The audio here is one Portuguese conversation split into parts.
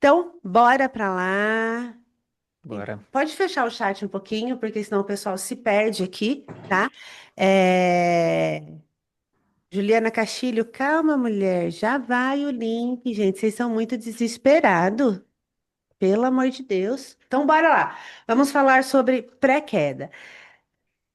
Então, bora pra lá. Bora. Pode fechar o chat um pouquinho, porque senão o pessoal se perde aqui, tá? É, Juliana Castilho, calma, mulher, já vai o link, gente. Vocês são muito desesperados, pelo amor de Deus. Então, bora lá. Vamos falar sobre pré-queda.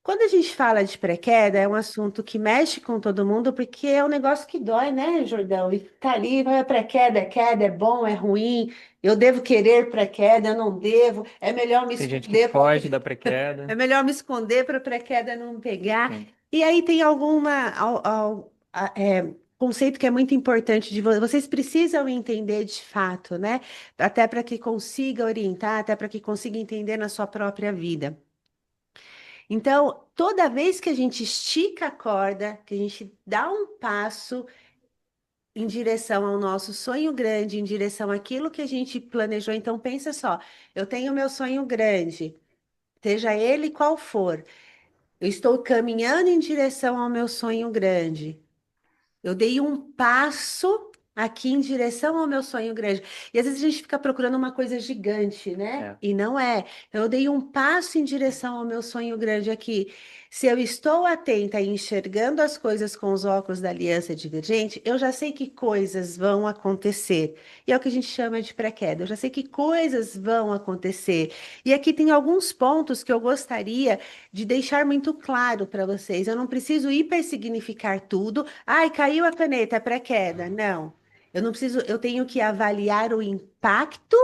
Quando a gente fala de pré-queda, é um assunto que mexe com todo mundo, porque é um negócio que dói, né, Jordão? E tá ali, é pré-queda, é queda, é bom, é ruim, eu devo querer pré-queda, eu não devo, é melhor me Tem gente que esconder, foge da é pré-queda. melhor me esconder para a pré-queda não pegar. Sim. E aí tem conceito que é muito importante vocês precisam entender de fato, né? Até para que consiga orientar, até para que consiga entender na sua própria vida. Então, toda vez que a gente estica a corda, que a gente dá um passo em direção ao nosso sonho grande, em direção àquilo que a gente planejou, então pensa só, eu tenho meu sonho grande, seja ele qual for, eu estou caminhando em direção ao meu sonho grande. Eu dei um passo aqui em direção ao meu sonho grande. E às vezes a gente fica procurando uma coisa gigante, né? É. E não é. Eu dei um passo em direção ao meu sonho grande aqui. Se eu estou atenta e enxergando as coisas com os óculos da aliança divergente, eu já sei que coisas vão acontecer. E é o que a gente chama de pré-queda. Eu já sei que coisas vão acontecer. E aqui tem alguns pontos que eu gostaria de deixar muito claro para vocês. Eu não preciso hipersignificar tudo. Ai, caiu a caneta, é pré-queda. Não. Eu não preciso, eu tenho que avaliar o impacto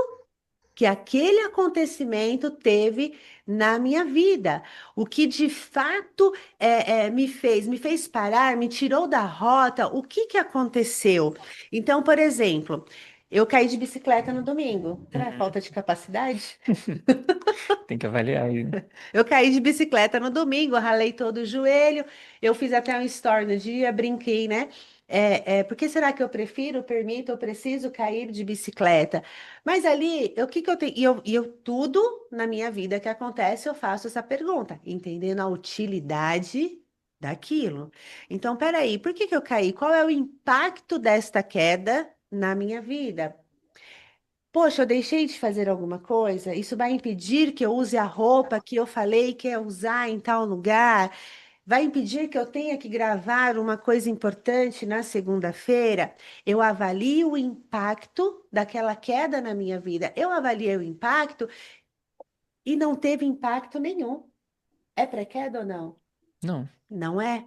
que aquele acontecimento teve na minha vida. O que de fato me fez parar, me tirou da rota, o que que aconteceu? Então, por exemplo, eu caí de bicicleta no domingo. Será Uhum. falta de capacidade? Tem que avaliar aí. Eu caí de bicicleta no domingo, ralei todo o joelho. Eu fiz até um story no dia, brinquei, né? Por que será que eu prefiro, permito, eu preciso cair de bicicleta? Mas ali, o que que eu tenho? Tudo na minha vida que acontece, eu faço essa pergunta, entendendo a utilidade daquilo. Então, peraí, por que que eu caí? Qual é o impacto desta queda na minha vida? Poxa, eu deixei de fazer alguma coisa? Isso vai impedir que eu use a roupa que eu falei que ia usar em tal lugar? Vai impedir que eu tenha que gravar uma coisa importante na segunda-feira? Eu avalio o impacto daquela queda na minha vida. Eu avaliei o impacto e não teve impacto nenhum. É pré-queda ou não? Não. Não é.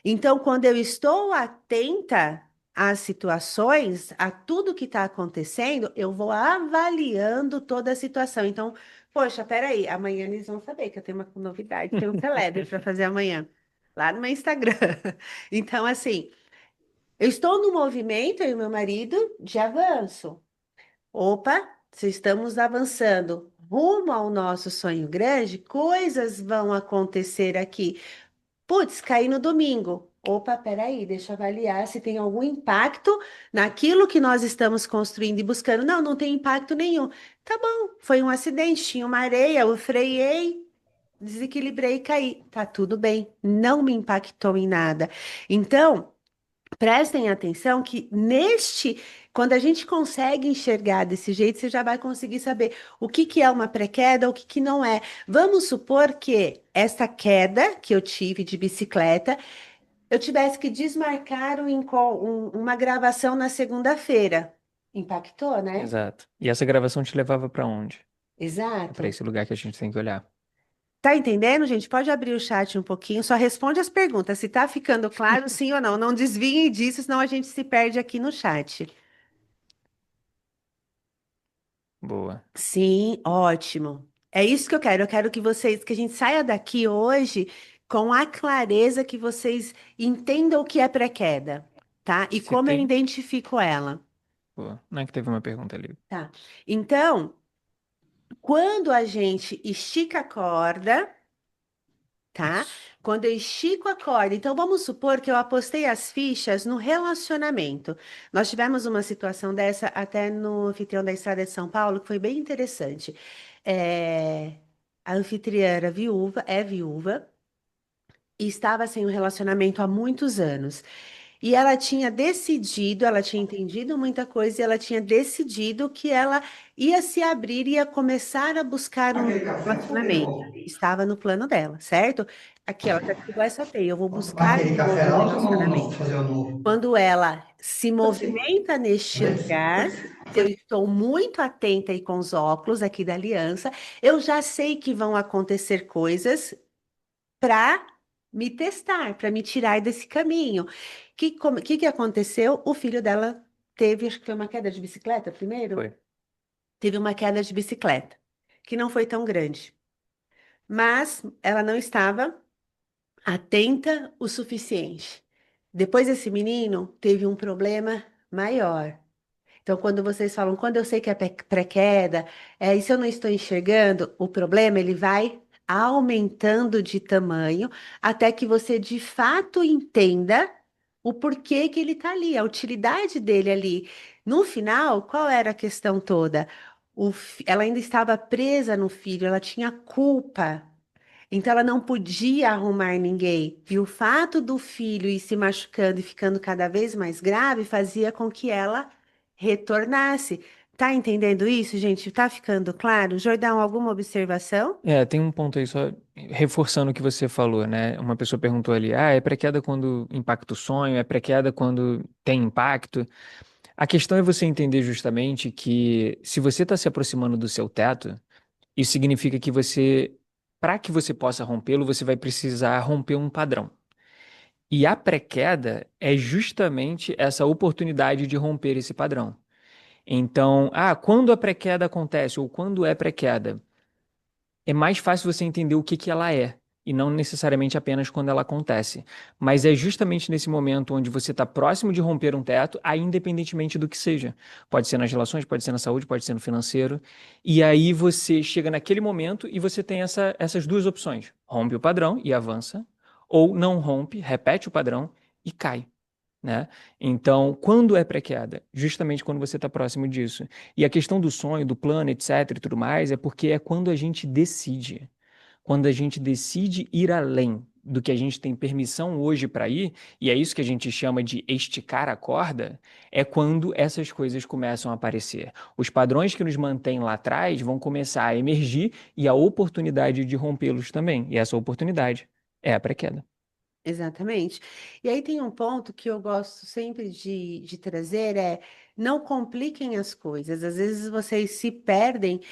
Então, quando eu estou atenta às situações, a tudo que está acontecendo, eu vou avaliando toda a situação. Então, poxa, peraí, amanhã eles vão saber que eu tenho uma novidade, tenho um celebre para fazer amanhã, lá no meu Instagram. Então, assim, eu estou no movimento, eu e meu marido, de avanço. Opa, se estamos avançando rumo ao nosso sonho grande, coisas vão acontecer aqui. Putz, caí no domingo. Opa, peraí, deixa eu avaliar se tem algum impacto naquilo que nós estamos construindo e buscando. Não, não tem impacto nenhum. Tá bom, foi um acidente, tinha uma areia, eu freiei, desequilibrei e caí. Tá tudo bem, não me impactou em nada. Então, prestem atenção que quando a gente consegue enxergar desse jeito, você já vai conseguir saber o que que é uma pré-queda, o que que não é. Vamos supor que essa queda que eu tive de bicicleta, eu tivesse que desmarcar uma gravação na segunda-feira. Impactou, né? Exato. E essa gravação te levava pra onde? É pra Exato. esse lugar que a gente tem que olhar. Tá entendendo, gente? Pode abrir o chat um pouquinho, só responde as perguntas. Se tá ficando claro, sim ou não. Não desviem disso, senão a gente se perde aqui no chat. Boa. Sim, ótimo. É isso que eu quero. Eu quero que a gente saia daqui hoje com a clareza que vocês entendam o que é pré-queda, tá? E Se como eu tem. identifico ela, Boa. Não é que teve uma pergunta ali. tá? Então, quando a gente estica a corda, tá? Isso. Quando eu estico a corda, então vamos supor que eu apostei as fichas no relacionamento. Nós tivemos uma situação dessa até no anfitrião da Estrada de São Paulo, que foi bem interessante. É, A anfitriã era viúva, é viúva, e estava sem um relacionamento há muitos anos. E ela tinha decidido, ela tinha entendido muita coisa e ela tinha decidido que ela ia se abrir, ia começar a buscar um Aquele café foi relacionamento. novo. Estava no plano dela, certo? Aqui ela já chegou a essa teia, eu vou buscar Aquele um café novo lá, ou tomar um novo, relacionamento. fazer um novo. Quando ela se Pode ser, movimenta neste pode ser, pode lugar, ser. se eu estou muito atenta aí com os óculos aqui da aliança, eu já sei que vão acontecer coisas para me testar, para me tirar desse caminho. Que aconteceu? O filho dela teve, acho que foi uma queda de bicicleta primeiro? Foi. Teve uma queda de bicicleta, que não foi tão grande, mas ela não estava atenta o suficiente. Depois esse menino teve um problema maior. Então, quando vocês falam, quando eu sei que é pré-queda, e se eu não estou enxergando, o problema ele vai aumentando de tamanho até que você de fato entenda o porquê que ele está ali, a utilidade dele ali. No final, qual era a questão toda? Ela ainda estava presa no filho, ela tinha culpa. Então ela não podia arrumar ninguém. E o fato do filho ir se machucando e ficando cada vez mais grave fazia com que ela retornasse. Tá entendendo isso, gente? Tá ficando claro? Jordão, alguma observação? Tem um ponto aí só reforçando o que você falou, né? Uma pessoa perguntou ali, é pré-queda quando impacta o sonho, é pré-queda quando tem impacto. A questão é você entender justamente que se você está se aproximando do seu teto, isso significa que para que você possa rompê-lo, você vai precisar romper um padrão. E a pré-queda é justamente essa oportunidade de romper esse padrão. Então, quando a pré-queda acontece ou quando é pré-queda, é mais fácil você entender o que que ela é. E não necessariamente apenas quando ela acontece. Mas é justamente nesse momento onde você está próximo de romper um teto, aí independentemente do que seja. Pode ser nas relações, pode ser na saúde, pode ser no financeiro. E aí você chega naquele momento e você tem essas duas opções: rompe o padrão e avança, ou não rompe, repete o padrão e cai. Né? Então, quando é pré-queda? Justamente quando você está próximo disso. E a questão do sonho, do plano, etc. e tudo mais, é porque é quando a gente decide. Quando a gente decide ir além do que a gente tem permissão hoje para ir, e é isso que a gente chama de esticar a corda, é quando essas coisas começam a aparecer. Os padrões que nos mantêm lá atrás vão começar a emergir e a oportunidade de rompê-los também. E essa oportunidade é a pré-queda. Exatamente. E aí tem um ponto que eu gosto sempre de trazer, não compliquem as coisas. Às vezes vocês se perdem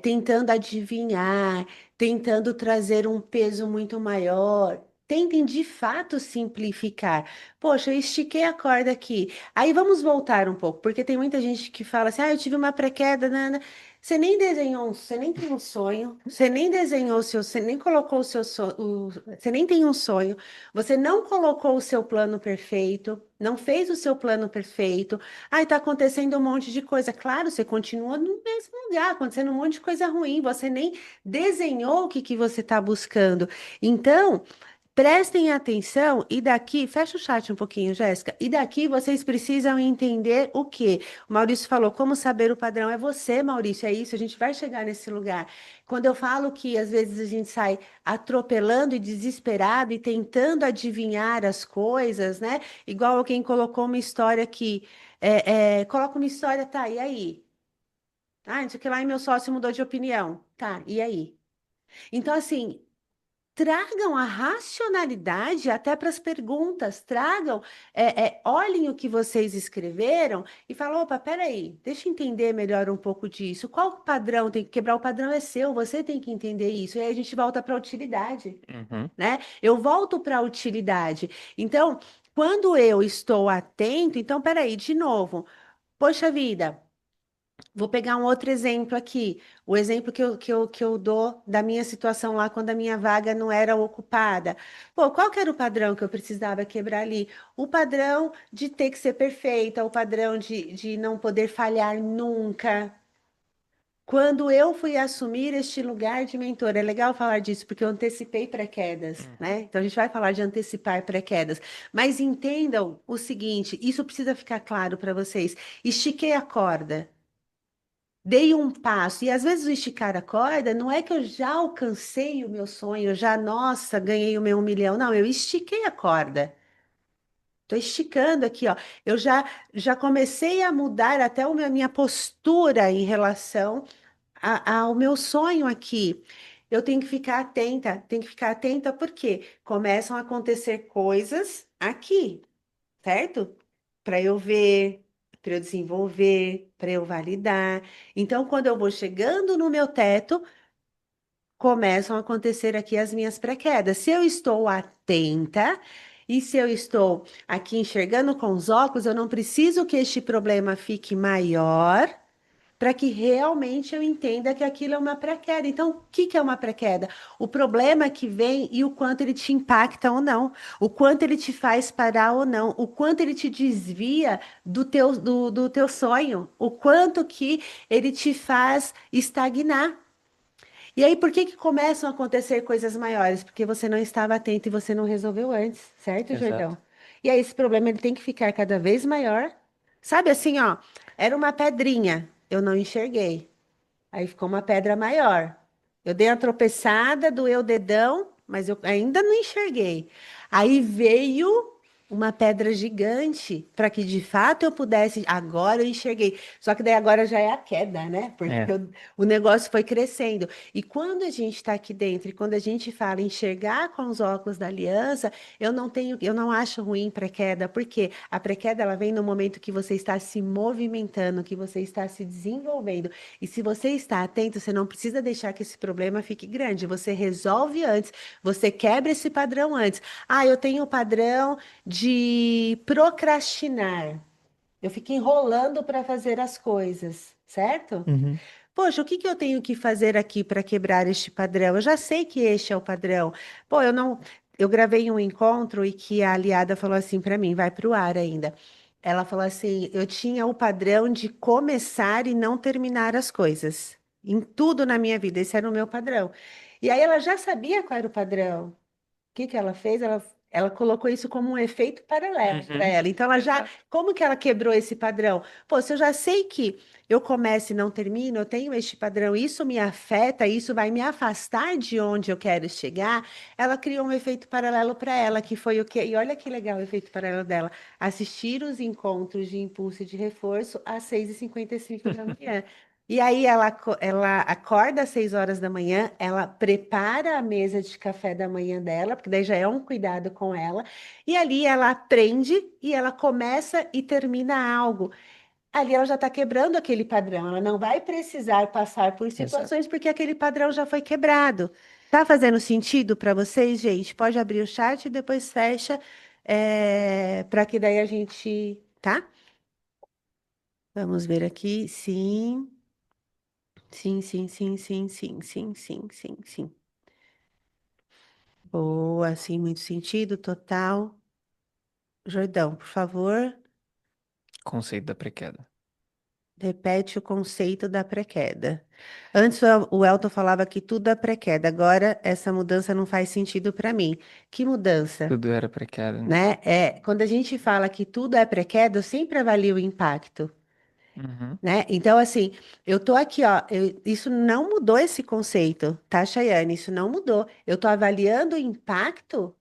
tentando adivinhar, tentando trazer um peso muito maior. Tentem de fato simplificar. Poxa, eu estiquei a corda aqui. Aí vamos voltar um pouco, porque tem muita gente que fala assim: eu tive uma pré-queda, Nana. Você nem desenhou, você nem tem um sonho, você nem desenhou o seu, você nem colocou o seu sonho, você nem tem um sonho. Você não colocou o seu plano perfeito, não fez o seu plano perfeito. Ai, tá acontecendo um monte de coisa. Claro, você continua no mesmo lugar, acontecendo um monte de coisa ruim. Você nem desenhou o que que você está buscando. Então, prestem atenção e daqui, fecha o chat um pouquinho, Jéssica. E daqui vocês precisam entender o quê? O Maurício falou, como saber o padrão é você, Maurício, é isso, a gente vai chegar nesse lugar. Quando eu falo que às vezes a gente sai atropelando e desesperado e tentando adivinhar as coisas, né? Igual alguém colocou uma história aqui, coloca uma história, tá, e aí? Ah, não sei o que lá, e meu sócio mudou de opinião. Tá, e aí? Então, assim, tragam a racionalidade até para as perguntas, tragam, olhem o que vocês escreveram e falam, opa, peraí, deixa eu entender melhor um pouco disso. Qual o padrão? Tem que quebrar o padrão é seu, você tem que entender isso. E aí a gente volta para a utilidade, Uhum. né? Eu volto para a utilidade. Então, quando eu estou atento, então, peraí, de novo, poxa vida. Vou pegar um outro exemplo aqui. O exemplo que eu dou da minha situação lá quando a minha vaga não era ocupada. Pô, qual que era o padrão que eu precisava quebrar ali? O padrão de ter que ser perfeita, o padrão de não poder falhar nunca. Quando eu fui assumir este lugar de mentor, é legal falar disso, porque eu antecipei pré-quedas, Uhum. né? Então a gente vai falar de antecipar pré-quedas. Mas entendam o seguinte: isso precisa ficar claro para vocês. Estiquei a corda. Dei um passo, e às vezes o esticar a corda não é que eu já alcancei o meu sonho, já, nossa, ganhei o meu 1 milhão. Não, eu estiquei a corda. Tô esticando aqui, ó. Eu já comecei a mudar até a minha postura em relação ao meu sonho aqui. Eu tenho que ficar atenta porque começam a acontecer coisas aqui, certo? Para eu ver, para eu desenvolver, para eu validar. Então, quando eu vou chegando no meu teto, começam a acontecer aqui as minhas pré-quedas. Se eu estou atenta e se eu estou aqui enxergando com os óculos, eu não preciso que este problema fique maior para que realmente eu entenda que aquilo é uma pré-queda. Então, o que que é uma pré-queda? O problema que vem e o quanto ele te impacta ou não, o quanto ele te faz parar ou não, o quanto ele te desvia do teu sonho, o quanto que ele te faz estagnar. E aí, por que que começam a acontecer coisas maiores? Porque você não estava atento e você não resolveu antes, certo, Exato. Jordão? E aí, esse problema ele tem que ficar cada vez maior. Sabe assim, ó, era uma pedrinha, eu não enxerguei. Aí ficou uma pedra maior. Eu dei uma tropeçada, doeu o dedão, mas eu ainda não enxerguei. Aí veio uma pedra gigante para que de fato eu pudesse. Agora eu enxerguei. Só que daí agora já é a queda, né? Porque É, o negócio foi crescendo. E quando a gente está aqui dentro, e quando a gente fala enxergar com os óculos da aliança, eu não acho ruim pré-queda, porque a pré-queda ela vem no momento que você está se movimentando, que você está se desenvolvendo. E se você está atento, você não precisa deixar que esse problema fique grande. Você resolve antes, você quebra esse padrão antes. Ah, eu tenho o padrão de procrastinar. Eu fico enrolando para fazer as coisas, certo? uhum, Poxa, o que que eu tenho que fazer aqui para quebrar este padrão? Eu já sei que este é o padrão. Pô, eu não. Eu gravei um encontro e que a aliada falou assim para mim, vai para o ar ainda. Ela falou assim: eu tinha o padrão de começar e não terminar as coisas. Em tudo na minha vida, esse era o meu padrão. E aí ela já sabia qual era o padrão que ela fez? Ela colocou isso como um efeito paralelo para uhum. ela. Então, ela já, Exato. como que ela quebrou esse padrão? Pô, se eu já sei que eu começo e não termino, eu tenho este padrão, isso me afeta, isso vai me afastar de onde eu quero chegar. Ela criou um efeito paralelo para ela, que foi o quê? E olha que legal o efeito paralelo dela. Assistir os encontros de impulso e de reforço às 6h55 da manhã. E aí ela acorda às 6 horas da manhã, ela prepara a mesa de café da manhã dela, porque daí já é um cuidado com ela, e ali ela aprende e ela começa e termina algo. Ali ela já está quebrando aquele padrão, ela não vai precisar passar por Exato. situações porque aquele padrão já foi quebrado. Tá fazendo sentido para vocês, gente? Pode abrir o chat e depois fecha, para que daí a gente, tá? Vamos ver aqui. Sim. Sim, sim, sim, sim, sim, sim, sim, sim, sim. Boa, sim, muito sentido, total. Jordão, por favor, Conceito da pré-queda. repete o conceito da pré-queda. Antes o Elton falava que tudo é pré-queda, agora essa mudança não faz sentido para mim. Que mudança, Tudo era pré-queda, né? né? Quando a gente fala que tudo é pré-queda, eu sempre avalio o impacto. Uhum. Né? Então, assim, eu tô aqui, ó, isso não mudou esse conceito, tá, Chayane? Isso não mudou. Eu tô avaliando o impacto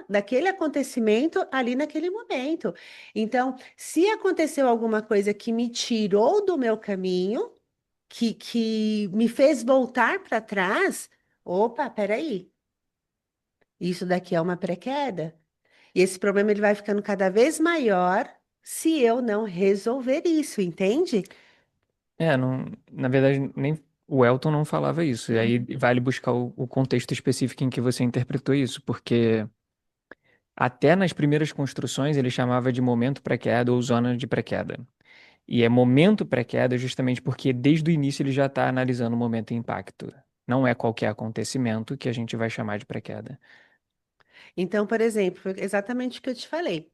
daquele acontecimento ali naquele momento. Então, se aconteceu alguma coisa que me tirou do meu caminho, que me fez voltar para trás, opa, peraí, isso daqui é uma pré-queda. E esse problema ele vai ficando cada vez maior se eu não resolver isso, entende? É, não, na verdade, nem o Elton não falava isso. E aí Uhum. vale buscar o contexto específico em que você interpretou isso, porque até nas primeiras construções ele chamava de momento pré-queda ou zona de pré-queda. E é momento pré-queda justamente porque desde o início ele já está analisando o momento e impacto. Não é qualquer acontecimento que a gente vai chamar de pré-queda. Então, por exemplo, foi exatamente o que eu te falei.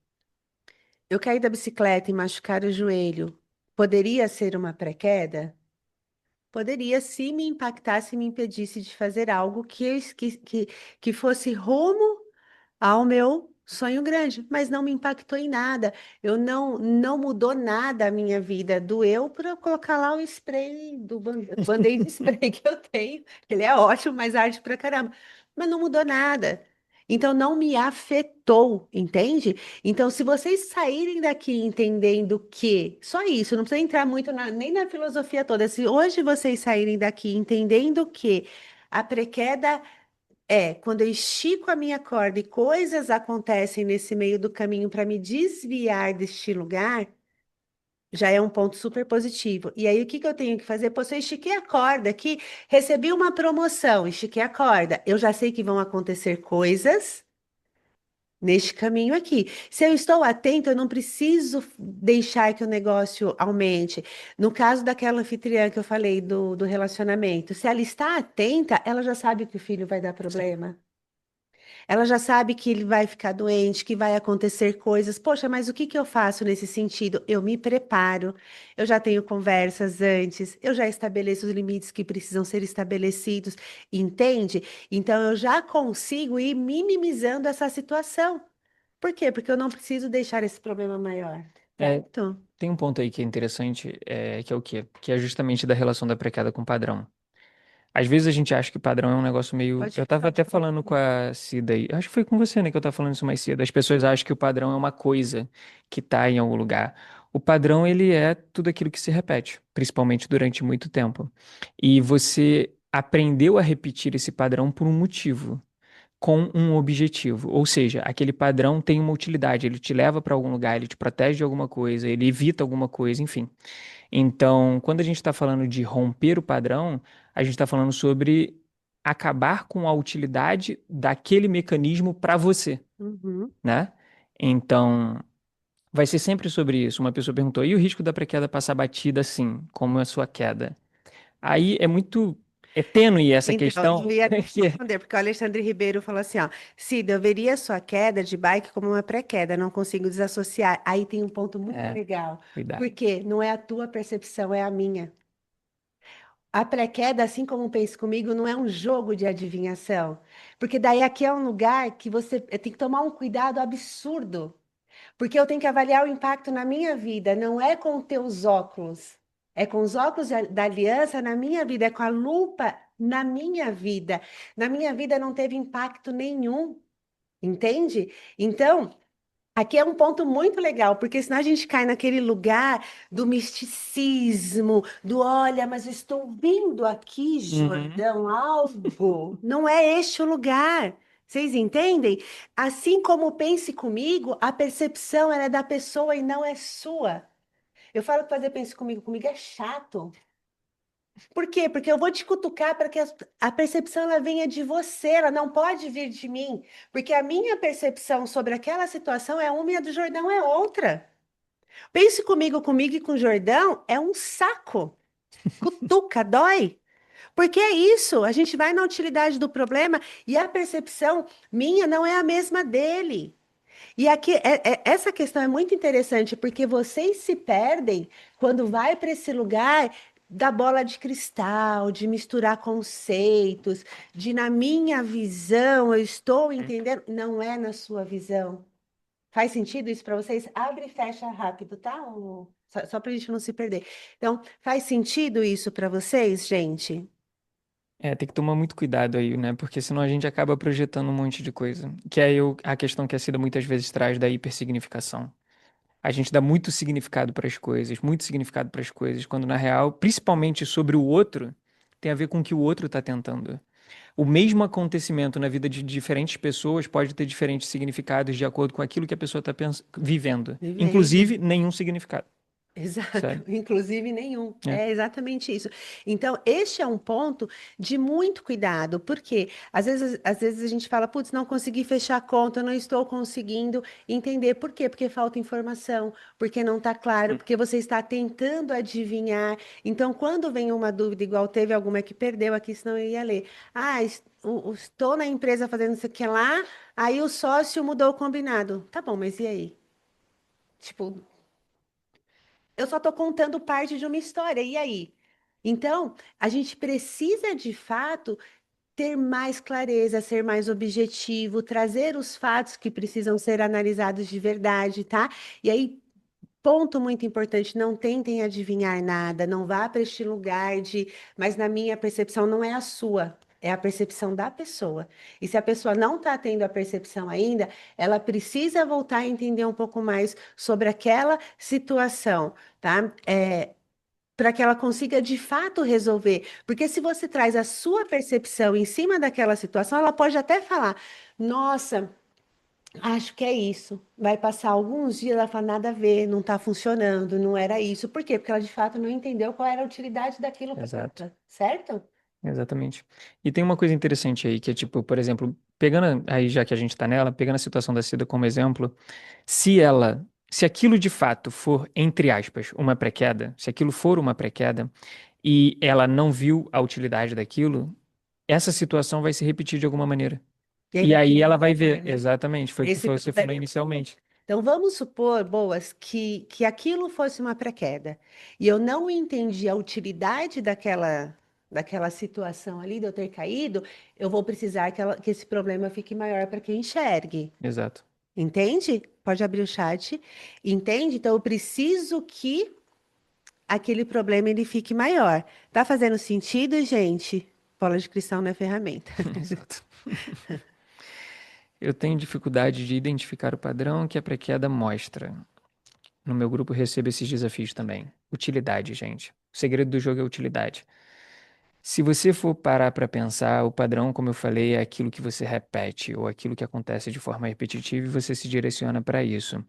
Eu caí da bicicleta e machucar o joelho. Poderia ser uma pré-queda? Poderia, se me impactasse e me impedisse de fazer algo que fosse rumo ao meu sonho grande, mas não me impactou em nada. Eu não mudou nada a minha vida. Doeu para eu colocar lá o spray do Band-Aid spray que eu tenho. Ele é ótimo, mas arde pra caramba. Mas não mudou nada. Então não me afetou, entende? Então, se vocês saírem daqui entendendo que, só isso, não precisa entrar muito nem na filosofia toda. Se hoje vocês saírem daqui entendendo que a pré-queda é quando eu estico a minha corda e coisas acontecem nesse meio do caminho para me desviar deste lugar, já é um ponto super positivo. E aí, o que que eu tenho que fazer? Pô, se eu estiquei a corda aqui, recebi uma promoção, estiquei a corda, eu já sei que vão acontecer coisas neste caminho aqui. Se eu estou atento, eu não preciso deixar que o negócio aumente. No caso daquela anfitriã que eu falei do relacionamento, se ela está atenta, ela já sabe que o filho vai dar Sim. problema. Ela já sabe que ele vai ficar doente, que vai acontecer coisas. Poxa, mas o que que eu faço nesse sentido? Eu me preparo, eu já tenho conversas antes, eu já estabeleço os limites que precisam ser estabelecidos, entende? Então eu já consigo ir minimizando essa situação. Por quê? Porque eu não preciso deixar esse problema maior, É, certo? tem um ponto aí que é interessante, que é o quê? Que é justamente da relação da pré-queda com o padrão. Às vezes a gente acha que padrão é um negócio meio. Pode Eu tava falar. até falando com a Cida aí. Acho que foi com você, né, que eu tava falando isso mais cedo. As pessoas acham que o padrão é uma coisa que tá em algum lugar. O padrão, ele é tudo aquilo que se repete, principalmente durante muito tempo. E você aprendeu a repetir esse padrão por um motivo, com um objetivo. Ou seja, aquele padrão tem uma utilidade, ele te leva para algum lugar, ele te protege de alguma coisa, ele evita alguma coisa, enfim. Então, quando a gente está falando de romper o padrão, a gente está falando sobre acabar com a utilidade daquele mecanismo para você, Uhum. né? Então, vai ser sempre sobre isso. Uma pessoa perguntou: e o risco da pré-queda passar batida assim, como é a sua queda? Aí é muito. É tênue essa Então, eu questão. ia que- responder, porque o Alexandre Ribeiro falou assim, ó, Cida, eu veria a sua queda de bike como uma pré-queda, não consigo desassociar. Aí tem um ponto muito É, legal, cuidado. porque não é a tua percepção, é a minha. A pré-queda, assim como Pense Comigo, não é um jogo de adivinhação, porque daí aqui é um lugar que você tem que tomar um cuidado absurdo. Porque eu tenho que avaliar o impacto na minha vida, não é com os teus óculos. É com os óculos da aliança na minha vida, é com a lupa na minha vida. Na minha vida não teve impacto nenhum, entende? Então, aqui é um ponto muito legal, porque senão a gente cai naquele lugar do misticismo, do olha, mas eu estou vendo aqui, Uhum. Jordão, algo. Não é este o lugar. Vocês entendem? Assim como pense comigo, a percepção ela é da pessoa e não é sua. Eu falo que fazer pense comigo é chato. Por quê? Porque eu vou te cutucar para que a percepção ela venha de você, ela não pode vir de mim, porque a minha percepção sobre aquela situação é uma e a do Jordão é outra. Pense comigo e com o Jordão é um saco. Cutuca, dói. Porque é isso, a gente vai na utilidade do problema e a percepção minha não é a mesma dele. E aqui, essa questão é muito interessante, porque vocês se perdem quando vai para esse lugar da bola de cristal, de misturar conceitos, de na minha visão eu estou entendendo, não é na sua visão. Faz sentido isso para vocês? Abre e fecha rápido, tá? Só para a gente não se perder. Então, faz sentido isso para vocês, gente? É, tem que tomar muito cuidado aí, né? Porque senão a gente acaba projetando um monte de coisa. Que é a questão que a Cida muitas vezes traz da hipersignificação. A gente dá muito significado para as coisas, quando na real, principalmente sobre o outro, tem a ver com o que o outro está tentando. O mesmo acontecimento na vida de diferentes pessoas pode ter diferentes significados de acordo com aquilo que a pessoa está vivendo. Vivendo. Inclusive, nenhum significado, Exato, sabe? inclusive nenhum. É. É exatamente isso. Então, este é um ponto de muito cuidado, porque às vezes a gente fala, putz, não consegui fechar a conta, não estou conseguindo entender. Por quê? Porque falta informação, porque não está claro, porque você está tentando adivinhar. Então, quando vem uma dúvida, igual teve alguma que perdeu aqui, senão eu ia ler. Ah, estou na empresa fazendo isso aqui lá, aí o sócio mudou o combinado. Tá bom, mas e aí? Tipo, eu só estou contando parte de uma história, e aí? Então, a gente precisa de fato ter mais clareza, ser mais objetivo, trazer os fatos que precisam ser analisados de verdade, tá? E aí, ponto muito importante, não tentem adivinhar nada, não vá para este lugar de, mas na minha percepção não é a sua. é a percepção da pessoa. E se a pessoa não está tendo a percepção ainda, ela precisa voltar a entender um pouco mais sobre aquela situação, tá? Para que ela consiga de fato resolver. Porque se você traz a sua percepção em cima daquela situação, ela pode até falar: Nossa, acho que é isso. Vai passar alguns dias, ela fala: Nada a ver, não está funcionando, não era isso. Por quê? Porque ela de fato não entendeu qual era a utilidade daquilo para Exato. ela, certo? Exatamente. E tem uma coisa interessante aí, que é tipo, por exemplo, pegando aí, já que a gente tá nela, pegando a situação da Cida como exemplo, se aquilo de fato for, entre aspas, uma pré-queda, se aquilo for uma pré-queda e ela não viu a utilidade daquilo, essa situação vai se repetir de alguma maneira. E aí E vai aí ela vai ver, ter exatamente, foi o que esse você falou problema. inicialmente. Então, vamos supor, Boas, que aquilo fosse uma pré-queda e eu não entendi a utilidade daquela situação ali, de eu ter caído, eu vou precisar que esse problema fique maior para que eu enxergue. Exato. Entende? Pode abrir o chat. Entende? Então, eu preciso que aquele problema ele fique maior. Tá fazendo sentido, gente? Bola de cristal não é ferramenta. Exato. Eu tenho dificuldade de identificar o padrão que a pré-queda mostra. No meu grupo recebo esses desafios também. Utilidade, gente. O segredo do jogo é utilidade. Se você for parar para pensar, o padrão, como eu falei, é aquilo que você repete ou aquilo que acontece de forma repetitiva e você se direciona para isso.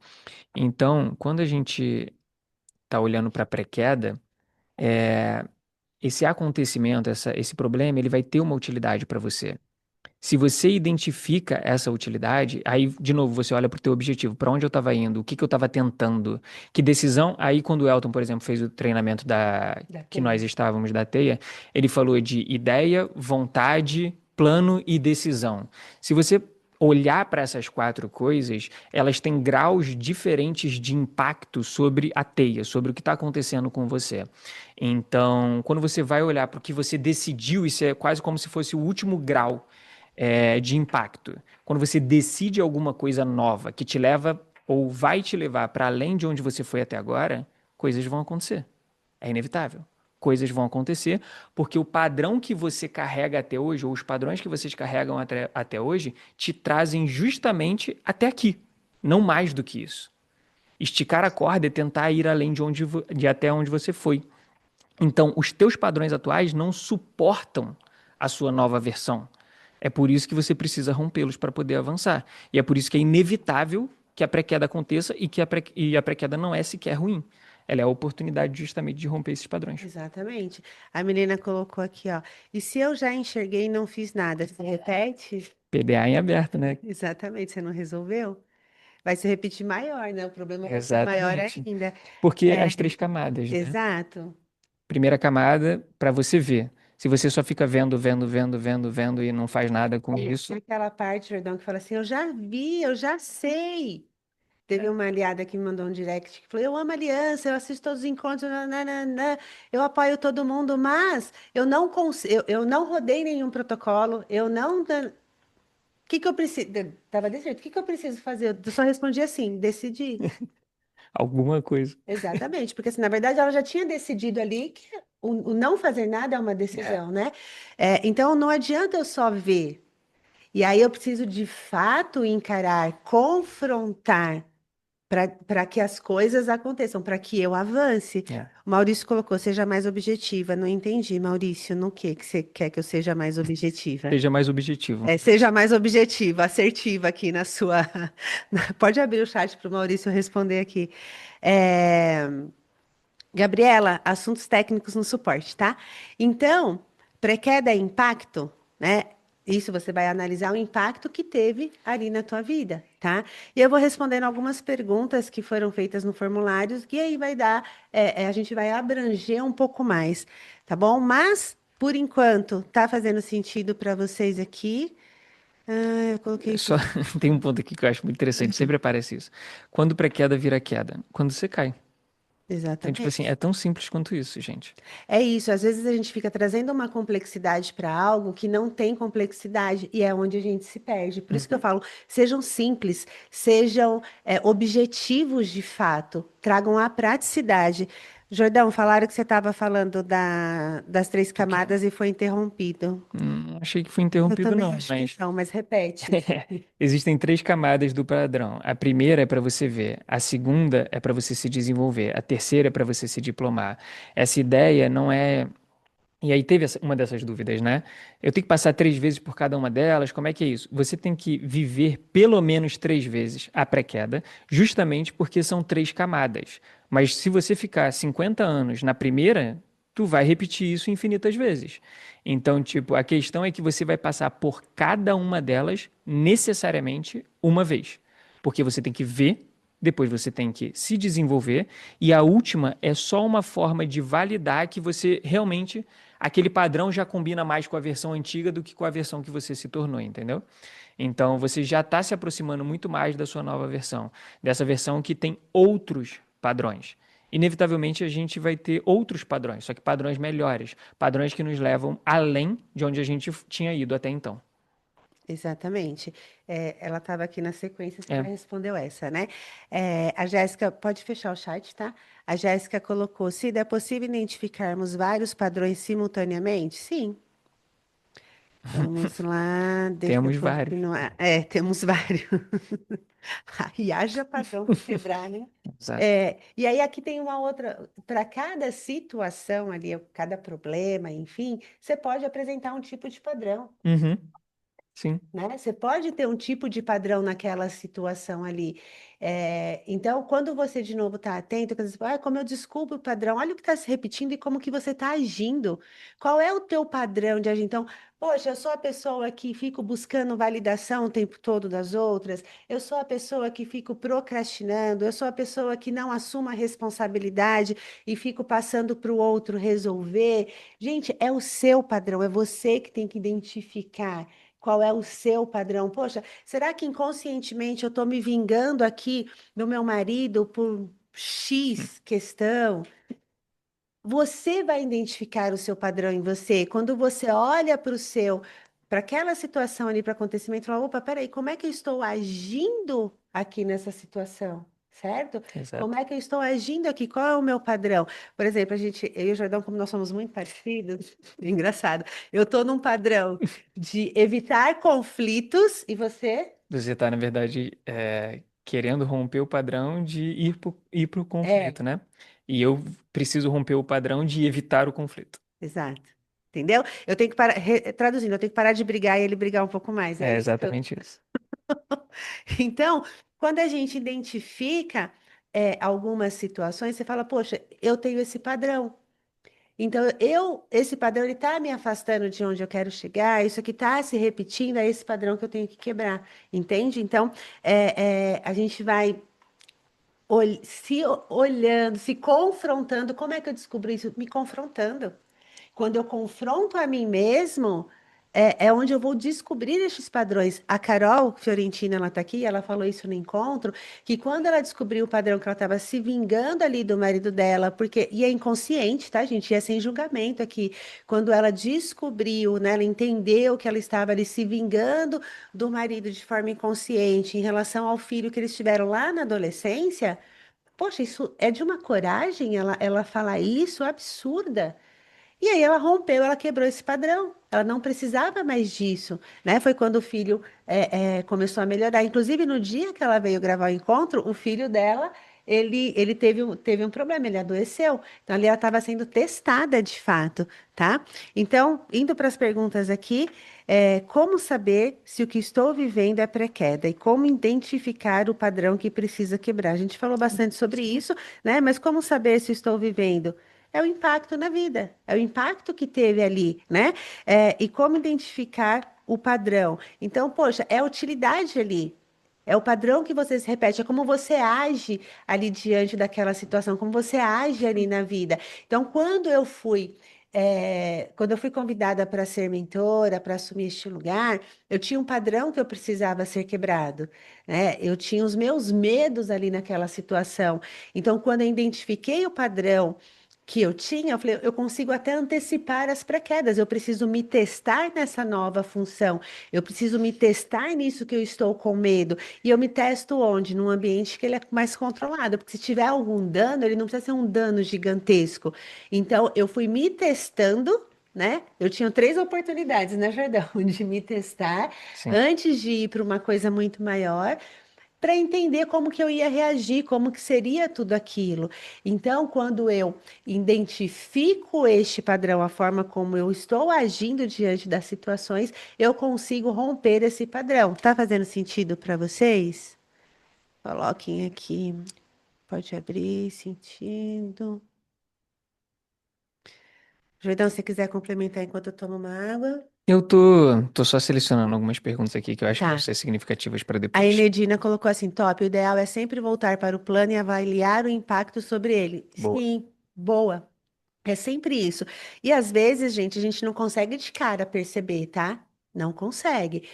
Então, quando a gente está olhando para a pré-queda, esse acontecimento, esse problema, ele vai ter uma utilidade para você. Se você identifica essa utilidade, aí, de novo, você olha para o teu objetivo, para onde eu estava indo, o que que eu estava tentando, que decisão. Aí, quando o Elton, por exemplo, fez o treinamento Da que nós teia. estávamos da teia, ele falou de ideia, vontade, plano e decisão. Se você olhar para essas quatro coisas, elas têm graus diferentes de impacto sobre a teia, sobre o que está acontecendo com você. Então, quando você vai olhar para o que você decidiu, isso é quase como se fosse o último grau de impacto. Quando você decide alguma coisa nova que te leva ou vai te levar para além de onde você foi até agora, coisas vão acontecer. É inevitável. Coisas vão acontecer porque o padrão que você carrega até hoje, ou os padrões que vocês carregam até hoje, te trazem justamente até aqui. Não mais do que isso. Esticar a corda é tentar ir além de até onde você foi. Então, os teus padrões atuais não suportam a sua nova versão. É por isso que você precisa rompê-los para poder avançar. E é por isso que é inevitável que a pré-queda aconteça e a pré-queda não é sequer ruim. Ela é a oportunidade justamente de romper esses padrões. Exatamente. A menina colocou aqui, ó. E se eu já enxerguei e não fiz nada, se repete? PDA em aberto, né? Exatamente, você não resolveu? Vai se repetir maior, né? O problema vai ser maior Exatamente. ainda. Porque É, as três camadas, né? exato. Primeira camada, para você ver. Se você só fica vendo, vendo, vendo, vendo, vendo e não faz nada com isso, Aquela parte, Jordão, que fala assim: eu já vi, eu já sei. Teve uma aliada que me mandou um direct que falou: Eu amo aliança, eu assisto todos os encontros, nananana, eu apoio todo mundo, mas eu não rodei nenhum protocolo, eu não. O que que eu preciso? Tava desse jeito, o que que eu preciso fazer? Eu só respondi assim: decidi. alguma coisa. Exatamente, porque assim, na verdade ela já tinha decidido ali que o não fazer nada é uma É. decisão, né? Então não adianta eu só ver. E aí eu preciso de fato encarar, confrontar para que as coisas aconteçam, para que eu avance. É. O Maurício colocou, seja mais objetiva. Não entendi, Maurício, no que você quer que eu seja mais objetiva? Seja mais objetivo. Seja mais objetiva, assertiva aqui na sua. Pode abrir o chat para o Maurício responder aqui. É, Gabriela, assuntos técnicos no suporte, tá? Então, pré-queda é impacto, né? Isso você vai analisar o impacto que teve ali na tua vida, tá? E eu vou respondendo algumas perguntas que foram feitas no formulário, que aí vai dar, a gente vai abranger um pouco mais, tá bom? Mas, por enquanto, tá fazendo sentido para vocês aqui? Ah, eu coloquei Só isso. tem um ponto aqui que eu acho muito interessante, sempre aparece isso. Quando pré-queda vira queda? Quando você cai. Então, tipo assim, é Exatamente. tão simples quanto isso, gente. É isso, às vezes a gente fica trazendo uma complexidade para algo que não tem complexidade e é onde a gente se perde. Por isso que eu Uhum. falo, sejam simples, sejam objetivos de fato, tragam a praticidade. Jordão, falaram que você estava falando das três Do quê? camadas e foi interrompido. Não achei que foi Eu interrompido, também não, acho que mas não, mas repete. existem três camadas do padrão. A primeira é para você ver, a segunda é para você se desenvolver, a terceira é para você se diplomar. Essa ideia não é. E aí teve uma dessas dúvidas, né? Eu tenho que passar 3 vezes por cada uma delas, como é que é isso? Você tem que viver pelo menos 3 vezes a pré-queda, justamente porque são três camadas. Mas se você ficar 50 anos na primeira, tu vai repetir isso infinitas vezes. Então, tipo, a questão é que você vai passar por cada uma delas necessariamente uma vez. Porque você tem que ver, depois você tem que se desenvolver, e a última é só uma forma de validar que você realmente aquele padrão já combina mais com a versão antiga do que com a versão que você se tornou, entendeu? Então você já está se aproximando muito mais da sua nova versão, dessa versão que tem outros padrões. Inevitavelmente a gente vai ter outros padrões, só que padrões melhores, padrões que nos levam além de onde a gente tinha ido até então. Exatamente. Ela estava aqui na sequência, você já É. respondeu essa, né? A Jéssica, pode fechar o chat, tá? A Jéssica colocou: se é possível identificarmos vários padrões simultaneamente? Sim. Vamos lá, deixa eu Temos vários. continuar. Temos vários. Ai, haja padrão para quebrar, né? Exato. E aí aqui tem uma outra, para cada situação ali, cada problema, enfim, você pode apresentar um tipo de padrão. Uhum, sim, Né? Você pode ter um tipo de padrão naquela situação ali. Então, quando você de novo está atento, quer dizer, como eu descubro o padrão, olha o que está se repetindo e como que você está agindo. Qual é o teu padrão de agir? Então, poxa, eu sou a pessoa que fico buscando validação o tempo todo das outras, eu sou a pessoa que fico procrastinando, eu sou a pessoa que não assumo a responsabilidade e fico passando para o outro resolver. Gente, é o seu padrão, é você que tem que identificar. Qual é o seu padrão? Poxa, será que inconscientemente eu estou me vingando aqui do meu marido por X questão? Você vai identificar o seu padrão em você. Quando você olha para o seu, para aquela situação ali, para o acontecimento, fala, opa, peraí, como é que eu estou agindo aqui nessa situação? Certo? Como exato. é que eu estou agindo aqui? Qual é o meu padrão? Por exemplo, eu e o Jordão, como nós somos muito parecidos, é engraçado. Eu estou num padrão de evitar conflitos e você? Você está, na verdade, querendo romper o padrão de ir pro É, conflito, né? E eu preciso romper o padrão de evitar o conflito. exato. Entendeu? Eu tenho que parar, traduzindo, eu tenho que parar de brigar e ele brigar um pouco mais. É É isso. exatamente isso. Então, quando a gente identifica algumas situações, você fala, poxa, eu tenho esse padrão. Então, esse padrão, ele está me afastando de onde eu quero chegar, isso aqui está se repetindo, é esse padrão que eu tenho que quebrar, entende? Então, a gente vai olhando, se confrontando. Como é que eu descubro isso? Me confrontando. Quando eu confronto a mim mesmo, é onde eu vou descobrir esses padrões. A Carol Fiorentina, ela está aqui, ela falou isso no encontro, que quando ela descobriu o padrão que ela estava se vingando ali do marido dela, e é inconsciente, tá, gente? E é sem julgamento aqui. Quando ela descobriu, né, ela entendeu que ela estava ali se vingando do marido de forma inconsciente em relação ao filho que eles tiveram lá na adolescência. Poxa, isso é de uma coragem ela falar isso absurda. E aí ela rompeu, ela quebrou esse padrão. Ela não precisava mais disso, né? Foi quando o filho começou a melhorar. Inclusive, no dia que ela veio gravar o encontro, o filho dela, ele teve um problema, ele adoeceu. Então, ali ela estava sendo testada de fato, tá? Então, indo para as perguntas aqui, como saber se o que estou vivendo é pré-queda e como identificar o padrão que precisa quebrar? A gente falou bastante sobre isso, né? Mas como saber se estou vivendo? É o impacto na vida, é o impacto que teve ali, né? E como identificar o padrão. Então, poxa, é a utilidade ali. É o padrão que você se repete, é como você age ali diante daquela situação, como você age ali na vida. Então, quando eu fui convidada para ser mentora, para assumir este lugar, eu tinha um padrão que eu precisava ser quebrado, né? Eu tinha os meus medos ali naquela situação. Então, quando eu identifiquei o padrão que eu tinha, eu falei, eu consigo até antecipar as pré-quedas, eu preciso me testar nessa nova função, eu preciso me testar nisso que eu estou com medo. E eu me testo onde? Num ambiente que ele é mais controlado, porque se tiver algum dano, ele não precisa ser um dano gigantesco. Então, eu fui me testando. Né? Eu tinha três oportunidades, né, Jordão, de me testar Sim. antes de ir para uma coisa muito maior para entender como que eu ia reagir, como que seria tudo aquilo. Então, quando eu identifico este padrão, a forma como eu estou agindo diante das situações, eu consigo romper esse padrão. Tá fazendo sentido para vocês? Coloquem aqui. Pode abrir, sentido. Jordão, se você quiser complementar enquanto eu tomo uma água. Eu tô só selecionando algumas perguntas aqui que eu acho que vão Tá. ser significativas para A depois. Enedina colocou assim, top, o ideal é sempre voltar para o plano e avaliar o impacto sobre ele. Boa. Sim, boa. É sempre isso. E às vezes, gente, a gente não consegue de cara perceber, tá? Não consegue.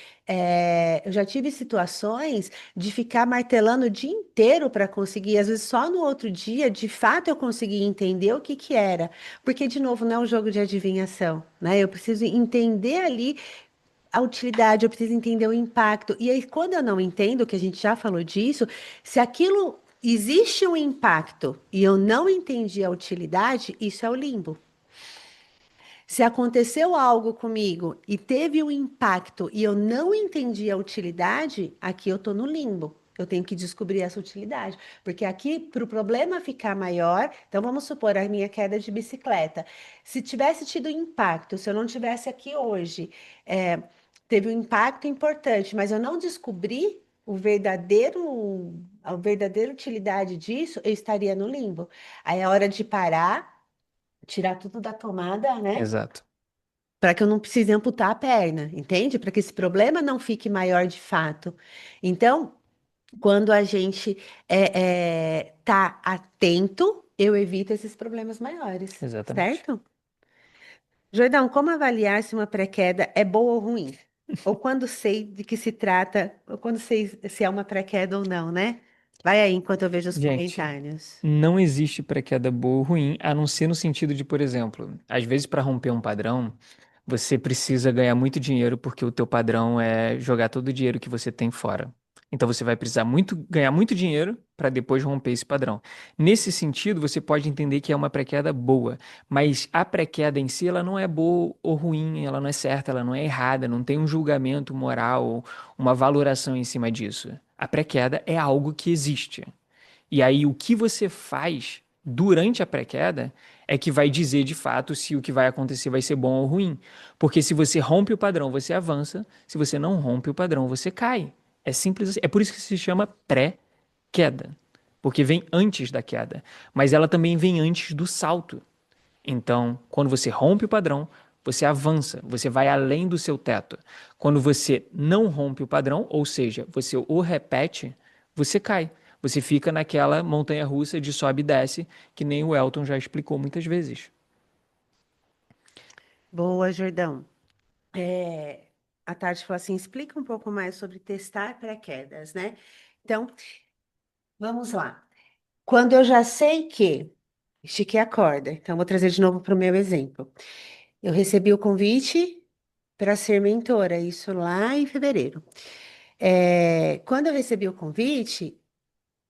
Eu já tive situações de ficar martelando o dia inteiro para conseguir, às vezes só no outro dia, de fato, eu consegui entender o que que era. Porque, de novo, não é um jogo de adivinhação, né? Eu preciso entender ali a utilidade, eu preciso entender o impacto. E aí, quando eu não entendo, que a gente já falou disso, se aquilo existe um impacto e eu não entendi a utilidade, isso é o limbo. Se aconteceu algo comigo e teve um impacto e eu não entendi a utilidade, aqui eu estou no limbo. Eu tenho que descobrir essa utilidade. Porque aqui, para o problema ficar maior, então vamos supor a minha queda de bicicleta. Se tivesse tido impacto, se eu não tivesse aqui hoje, é, teve um impacto importante, mas eu não descobri a verdadeira utilidade disso, eu estaria no limbo. Aí é hora de parar, tirar tudo da tomada, né? Exato. Para que eu não precise amputar a perna, entende? Para que esse problema não fique maior de fato. Então, quando a gente tá atento, eu evito esses problemas maiores, Exatamente. certo? Jordão, como avaliar se uma pré-queda é boa ou ruim? Ou quando sei de que se trata, ou quando sei se é uma pré-queda ou não, né? Vai aí enquanto eu vejo os Gente, comentários. não existe pré-queda boa ou ruim, a não ser no sentido de, por exemplo, às vezes para romper um padrão, você precisa ganhar muito dinheiro porque o teu padrão é jogar todo o dinheiro que você tem fora. Então você vai precisar ganhar muito dinheiro para depois romper esse padrão. Nesse sentido, você pode entender que é uma pré-queda boa, mas a pré-queda em si, ela não é boa ou ruim, ela não é certa, ela não é errada, não tem um julgamento moral, uma valoração em cima disso. A pré-queda é algo que existe. E aí, o que você faz durante a pré-queda é que vai dizer de fato se o que vai acontecer vai ser bom ou ruim. Porque se você rompe o padrão, você avança. Se você não rompe o padrão, você cai. É simples assim. É por isso que se chama pré-queda. Porque vem antes da queda. Mas ela também vem antes do salto. Então, quando você rompe o padrão, você avança, você vai além do seu teto. Quando você não rompe o padrão, ou seja, você o repete, você cai. Você fica naquela montanha-russa de sobe e desce, que nem o Elton já explicou muitas vezes. Boa, Jordão. A Tati falou assim: explica um pouco mais sobre testar pré-quedas, né? Então, vamos lá. Quando eu já sei que estiquei a corda, então vou trazer de novo para o meu exemplo. Eu recebi o convite para ser mentora, isso lá em fevereiro. Quando eu recebi o convite,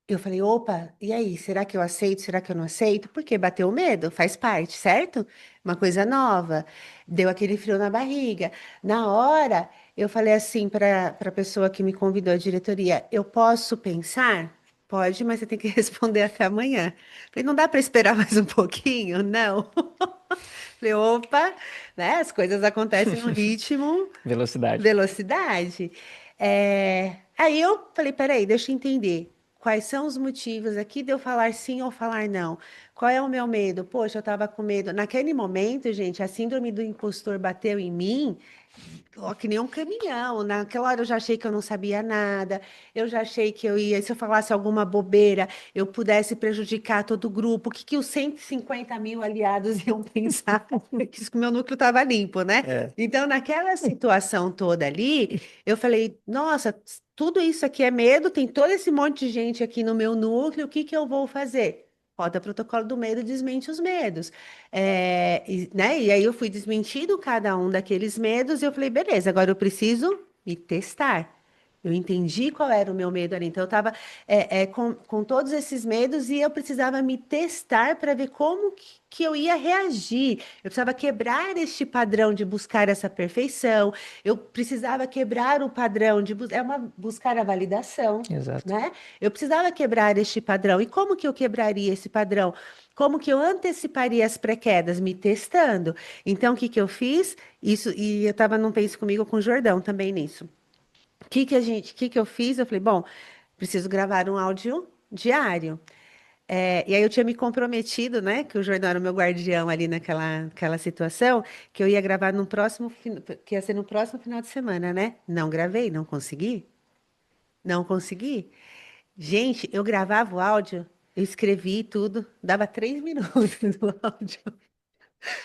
eu falei, opa, e aí, será que eu aceito? Será que eu não aceito? Porque bateu o medo, faz parte, certo? Uma coisa nova, deu aquele frio na barriga. Na hora, eu falei assim para a pessoa que me convidou à diretoria, eu posso pensar? Pode, mas você tem que responder até amanhã. Falei, não dá para esperar mais um pouquinho? Não. Falei, opa, né? As coisas acontecem no ritmo Velocidade. velocidade. Aí eu falei, peraí, deixa eu entender. Quais são os motivos aqui de eu falar sim ou falar não? Qual é o meu medo? Poxa, eu estava com medo. Naquele momento, gente, a síndrome do impostor bateu em mim ó, que nem um caminhão. Naquela hora eu já achei que eu não sabia nada, eu já achei que eu ia, se eu falasse alguma bobeira, eu pudesse prejudicar todo o grupo. O que que os 150 mil aliados iam pensar? Que o meu núcleo estava limpo, né? É. Então, naquela situação toda ali, eu falei: nossa, tudo isso aqui é medo, tem todo esse monte de gente aqui no meu núcleo, o que que eu vou fazer? roda protocolo do medo, desmente os medos. Né? E aí eu fui desmentindo cada um daqueles medos e eu falei, beleza, agora eu preciso me testar. Eu entendi qual era o meu medo ali. Então, eu estava com todos esses medos e eu precisava me testar para ver como que eu ia reagir. Eu precisava quebrar este padrão de buscar essa perfeição. Eu precisava quebrar o padrão de buscar a validação, Exato. né? Eu precisava quebrar este padrão. E como que eu quebraria esse padrão? Como que eu anteciparia as pré-quedas? Me testando. Então, o que que eu fiz? Isso, e eu estava num Pense Comigo com o Jordão também nisso. O que eu fiz? Eu falei, bom, preciso gravar um áudio diário. E aí eu tinha me comprometido, né, que o Jordão era o meu guardião ali naquela situação, que eu ia gravar no próximo, que ia ser no próximo final de semana, né? Não gravei, não consegui, não consegui. Gente, eu gravava o áudio, eu escrevi tudo, dava 3 minutos no áudio,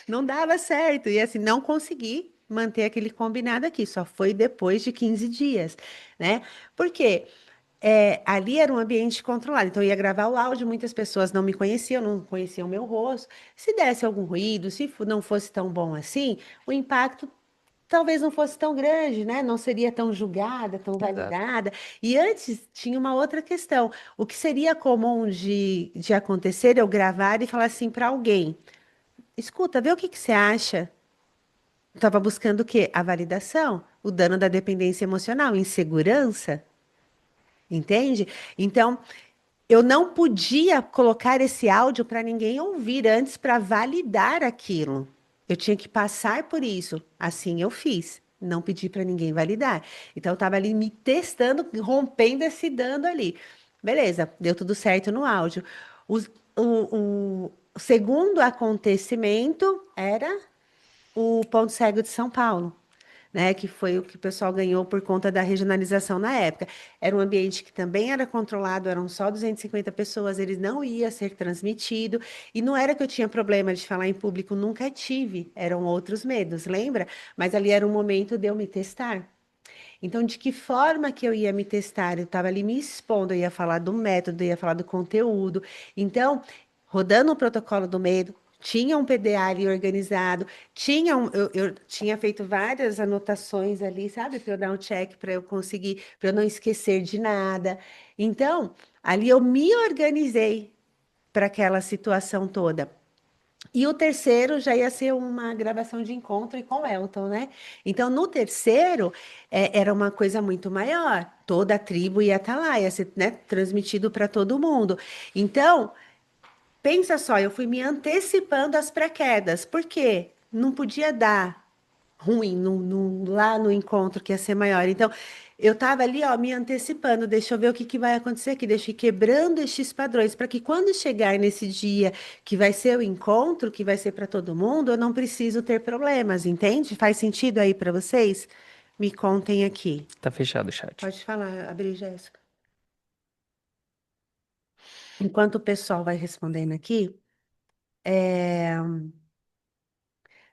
não dava certo, e assim, não consegui manter aquele combinado aqui, só foi depois de 15 dias, né? Por quê? Ali era um ambiente controlado, então eu ia gravar o áudio, muitas pessoas não me conheciam, não conheciam o meu rosto. Se desse algum ruído, se não fosse tão bom assim, o impacto talvez não fosse tão grande, né? Não seria tão julgada, tão Exato. validada. E antes tinha uma outra questão: o que seria comum de acontecer eu gravar e falar assim para alguém: escuta, vê o que que você acha? Estava buscando o quê? A validação, o dano da dependência emocional, insegurança. Entende? Então, eu não podia colocar esse áudio para ninguém ouvir antes para validar aquilo. Eu tinha que passar por isso. Assim eu fiz. Não pedi para ninguém validar. Então eu estava ali me testando, rompendo esse dano ali. Beleza, deu tudo certo no áudio. Os- o segundo acontecimento era o Ponto Cego de São Paulo, né, que foi o que o pessoal ganhou por conta da regionalização na época. Era um ambiente que também era controlado, eram só 250 pessoas, ele não ia ser transmitido, e não era que eu tinha problema de falar em público, nunca tive, eram outros medos, lembra? Mas ali era um momento de eu me testar. Então, de que forma que eu ia me testar? Eu estava ali me expondo, eu ia falar do método, eu ia falar do conteúdo. Então, rodando o protocolo do medo, tinha um PDA ali organizado, eu tinha feito várias anotações ali, sabe, para eu dar um check, para eu conseguir, para eu não esquecer de nada. Então, ali eu me organizei para aquela situação toda. E o terceiro já ia ser uma gravação de encontro e com o Elton, né? Então, no terceiro, era uma coisa muito maior. Toda a tribo ia estar lá, ia ser, né, transmitido para todo mundo. Então, pensa só, eu fui me antecipando às pré-quedas. Por quê? Não podia dar ruim lá no encontro que ia ser maior. Então, eu estava ali, ó, me antecipando, deixa eu ver o que que vai acontecer aqui, deixa eu ir quebrando estes padrões, para que quando chegar nesse dia que vai ser o encontro, que vai ser para todo mundo, eu não preciso ter problemas, entende? Faz sentido aí para vocês? Me contem aqui. Tá fechado o chat. Pode falar, abrir, Jéssica. Enquanto o pessoal vai respondendo aqui, é...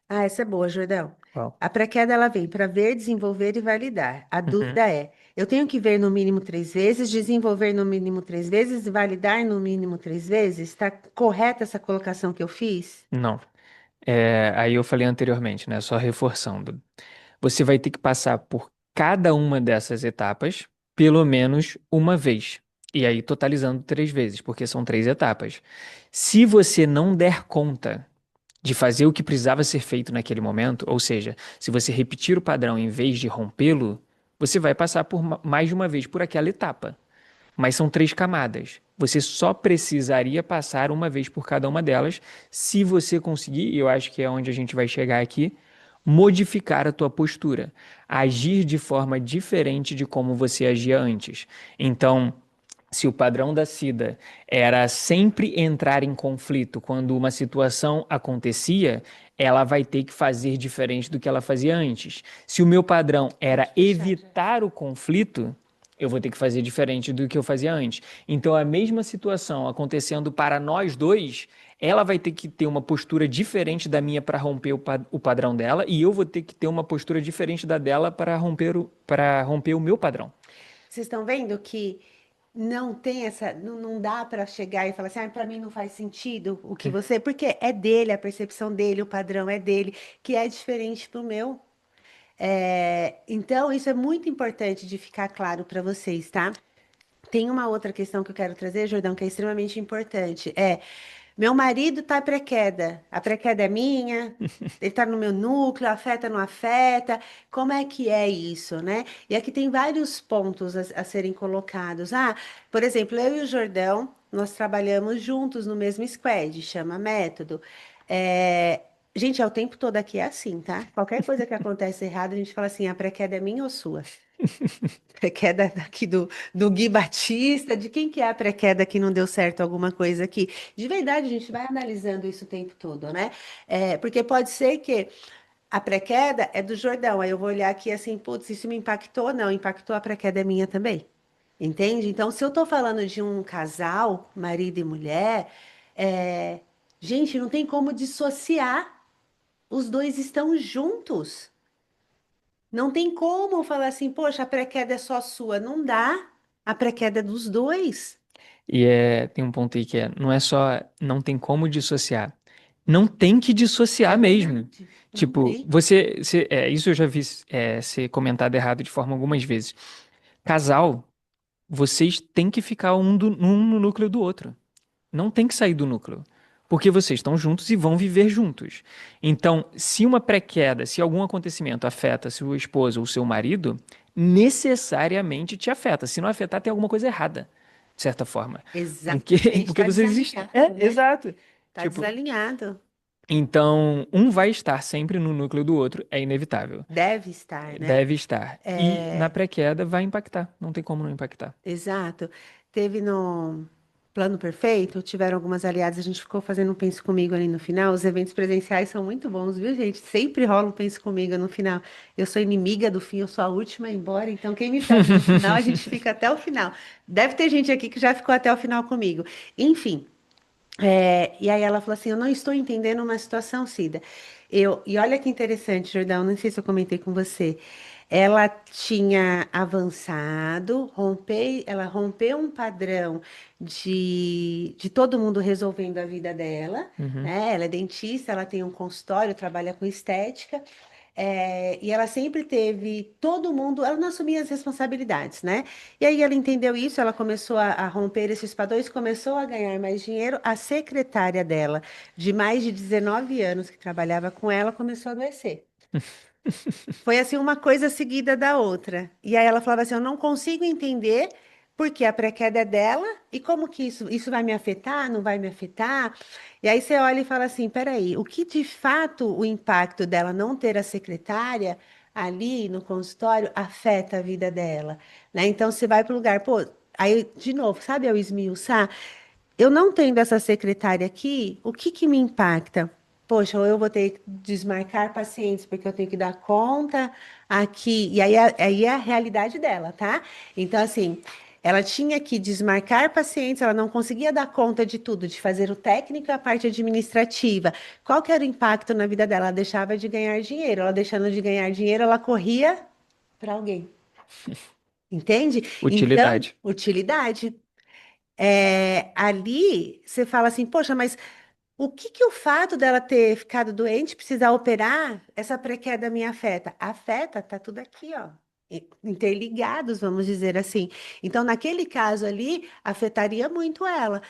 essa é boa, Jordão. Uau. A pré-queda ela vem para ver, desenvolver e validar. A Uhum. dúvida é: eu tenho que ver no mínimo 3 vezes, desenvolver no mínimo 3 vezes e validar no mínimo 3 vezes? Está correta essa colocação que eu fiz? Não. Aí eu falei anteriormente, né? Só reforçando. Você vai ter que passar por cada uma dessas etapas pelo menos uma vez. E aí, totalizando 3 vezes, porque são 3 etapas. Se você não der conta de fazer o que precisava ser feito naquele momento, ou seja, se você repetir o padrão em vez de rompê-lo, você vai passar por mais de uma vez por aquela etapa. Mas são 3 camadas. Você só precisaria passar uma vez por cada uma delas, se você conseguir, e eu acho que é onde a gente vai chegar aqui, modificar a tua postura, agir de forma diferente de como você agia antes. Então, se o padrão da Cida era sempre entrar em conflito quando uma situação acontecia, ela vai ter que fazer diferente do que ela fazia antes. Se o meu padrão Pode era fechar, Jéssica. evitar o conflito, eu vou ter que fazer diferente do que eu fazia antes. Então, a mesma situação acontecendo para nós dois, ela vai ter que ter uma postura diferente da minha para romper o padrão dela, e eu vou ter que ter uma postura diferente da dela para romper o meu padrão. Vocês estão vendo que não tem essa, não dá para chegar e falar assim, ah, para mim não faz sentido o que você, porque é dele, a percepção dele, o padrão é dele, que é diferente do meu. Então, isso é muito importante de ficar claro para vocês, tá? Tem uma outra questão que eu quero trazer, Jordão, que é extremamente importante. Meu marido tá pré-queda. A pré-queda é minha, ele tá no meu núcleo, afeta, não afeta? Como é que é isso, né? E aqui tem vários pontos a serem colocados. Ah, por exemplo, eu e o Jordão, nós trabalhamos juntos no mesmo squad, chama método. É, Gente, é o tempo todo aqui é assim, tá? Qualquer coisa que acontece errado, a gente fala assim, a pré-queda é minha ou sua? Pré-queda daqui do Gui Batista, de quem que é a pré-queda que não deu certo alguma coisa aqui? De verdade, a gente vai analisando isso o tempo todo, né? Porque pode ser que a pré-queda é do Jordão, aí eu vou olhar aqui assim, putz, isso me impactou? Não, impactou, a pré-queda é minha também. Entende? Então, se eu tô falando de um casal, marido e mulher, é, gente, não tem como dissociar, os dois estão juntos. Não tem como falar assim, poxa, a pré-queda é só sua. Não dá. A pré-queda é dos dois. E tem um ponto aí que não é só, não tem como dissociar. Não tem que É dissociar mesmo. verdade. Não Tipo, tem. isso eu já vi ser comentado errado de forma algumas vezes. Casal, vocês têm que ficar um no núcleo do outro. Não tem que sair do núcleo. Porque vocês estão juntos e vão viver juntos. Então, se uma pré-queda, se algum acontecimento afeta sua esposa ou seu marido, necessariamente te afeta. Se não afetar, tem alguma coisa errada, de certa forma. Porque, Exatamente. porque Está vocês existem. desalinhado, né? Exato. Está Tipo, desalinhado. então, um vai estar sempre no núcleo do outro, é inevitável. Deve estar, né? Deve estar. E na É, pré-queda vai impactar. Não tem como não impactar. exato. Teve no Plano Perfeito, tiveram algumas aliadas, a gente ficou fazendo um Pense Comigo ali no final. Os eventos presenciais são muito bons, viu, gente? Sempre rola um Pense Comigo no final. Eu sou inimiga do fim, eu sou a última a ir embora, então quem me pede no final, a gente fica até o final. Deve ter gente aqui que já ficou até o final comigo. Enfim. E aí ela falou assim: Eu não estou entendendo uma situação, Cida. E olha que interessante, Jordão, não sei se eu comentei com você. Ela tinha avançado, ela rompeu um padrão de todo mundo resolvendo a vida dela, Uhum. né? Ela é dentista, ela tem um consultório, trabalha com estética. E ela sempre teve todo mundo, ela não assumia as responsabilidades, né? E aí ela entendeu isso, ela começou a romper esses padrões, começou a ganhar mais dinheiro. A secretária dela, de mais de 19 anos, que trabalhava com ela, começou a adoecer. Foi assim uma coisa seguida da outra. E aí ela falava assim: Eu não consigo entender porque a pré-queda é dela e como que isso vai me afetar, não vai me afetar. E aí você olha e fala assim: Peraí, o que de fato o impacto dela não ter a secretária ali no consultório afeta a vida dela, né? Então você vai para o lugar, pô, aí de novo, sabe, ao esmiuçar? Eu não tendo essa secretária aqui, o que que me impacta? Poxa, ou eu vou ter que desmarcar pacientes porque eu tenho que dar conta aqui. E aí é a realidade dela, tá? Então, assim, ela tinha que desmarcar pacientes, ela não conseguia dar conta de tudo, de fazer o técnico e a parte administrativa. Qual que era o impacto na vida dela? Ela deixava de ganhar dinheiro. Ela deixando de ganhar dinheiro, ela corria para alguém. Entende? Então, Utilidade. utilidade. Ali você fala assim, poxa, mas o que que o fato dela ter ficado doente, precisar operar, essa pré-queda me afeta? Afeta, tá tudo aqui, ó, interligados, vamos dizer assim. Então, naquele caso ali, afetaria muito ela.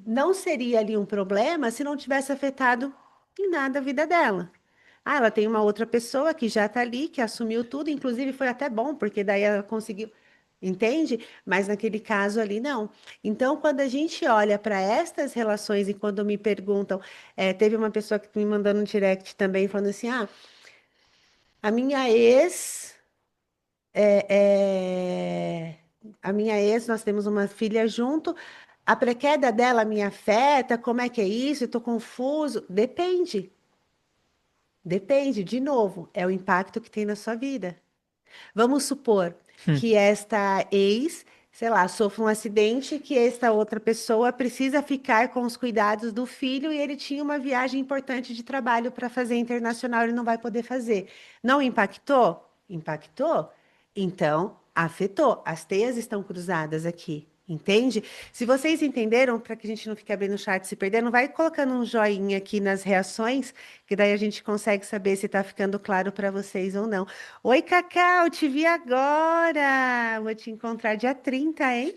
Não seria ali um problema se não tivesse afetado em nada a vida dela. Ah, ela tem uma outra pessoa que já está ali, que assumiu tudo, inclusive foi até bom, porque daí ela conseguiu, entende? Mas naquele caso ali, não. Então, quando a gente olha para estas relações e quando me perguntam, teve uma pessoa que me mandou no direct também, falando assim: a minha ex, é, é, a minha ex, nós temos uma filha junto, a pré-queda dela me afeta, como é que é isso? Eu estou confuso. Depende, de novo, é o impacto que tem na sua vida. Vamos supor Hum. que esta ex, sei lá, sofre um acidente, que esta outra pessoa precisa ficar com os cuidados do filho e ele tinha uma viagem importante de trabalho para fazer internacional, ele não vai poder fazer. Não impactou? Impactou? Então, Afetou. As teias estão cruzadas aqui. Entende? Se vocês entenderam, para que a gente não fique abrindo o chat e se perdendo, vai colocando um joinha aqui nas reações, que daí a gente consegue saber se está ficando claro para vocês ou não. Oi, Cacau, te vi agora. Vou te encontrar dia 30, hein?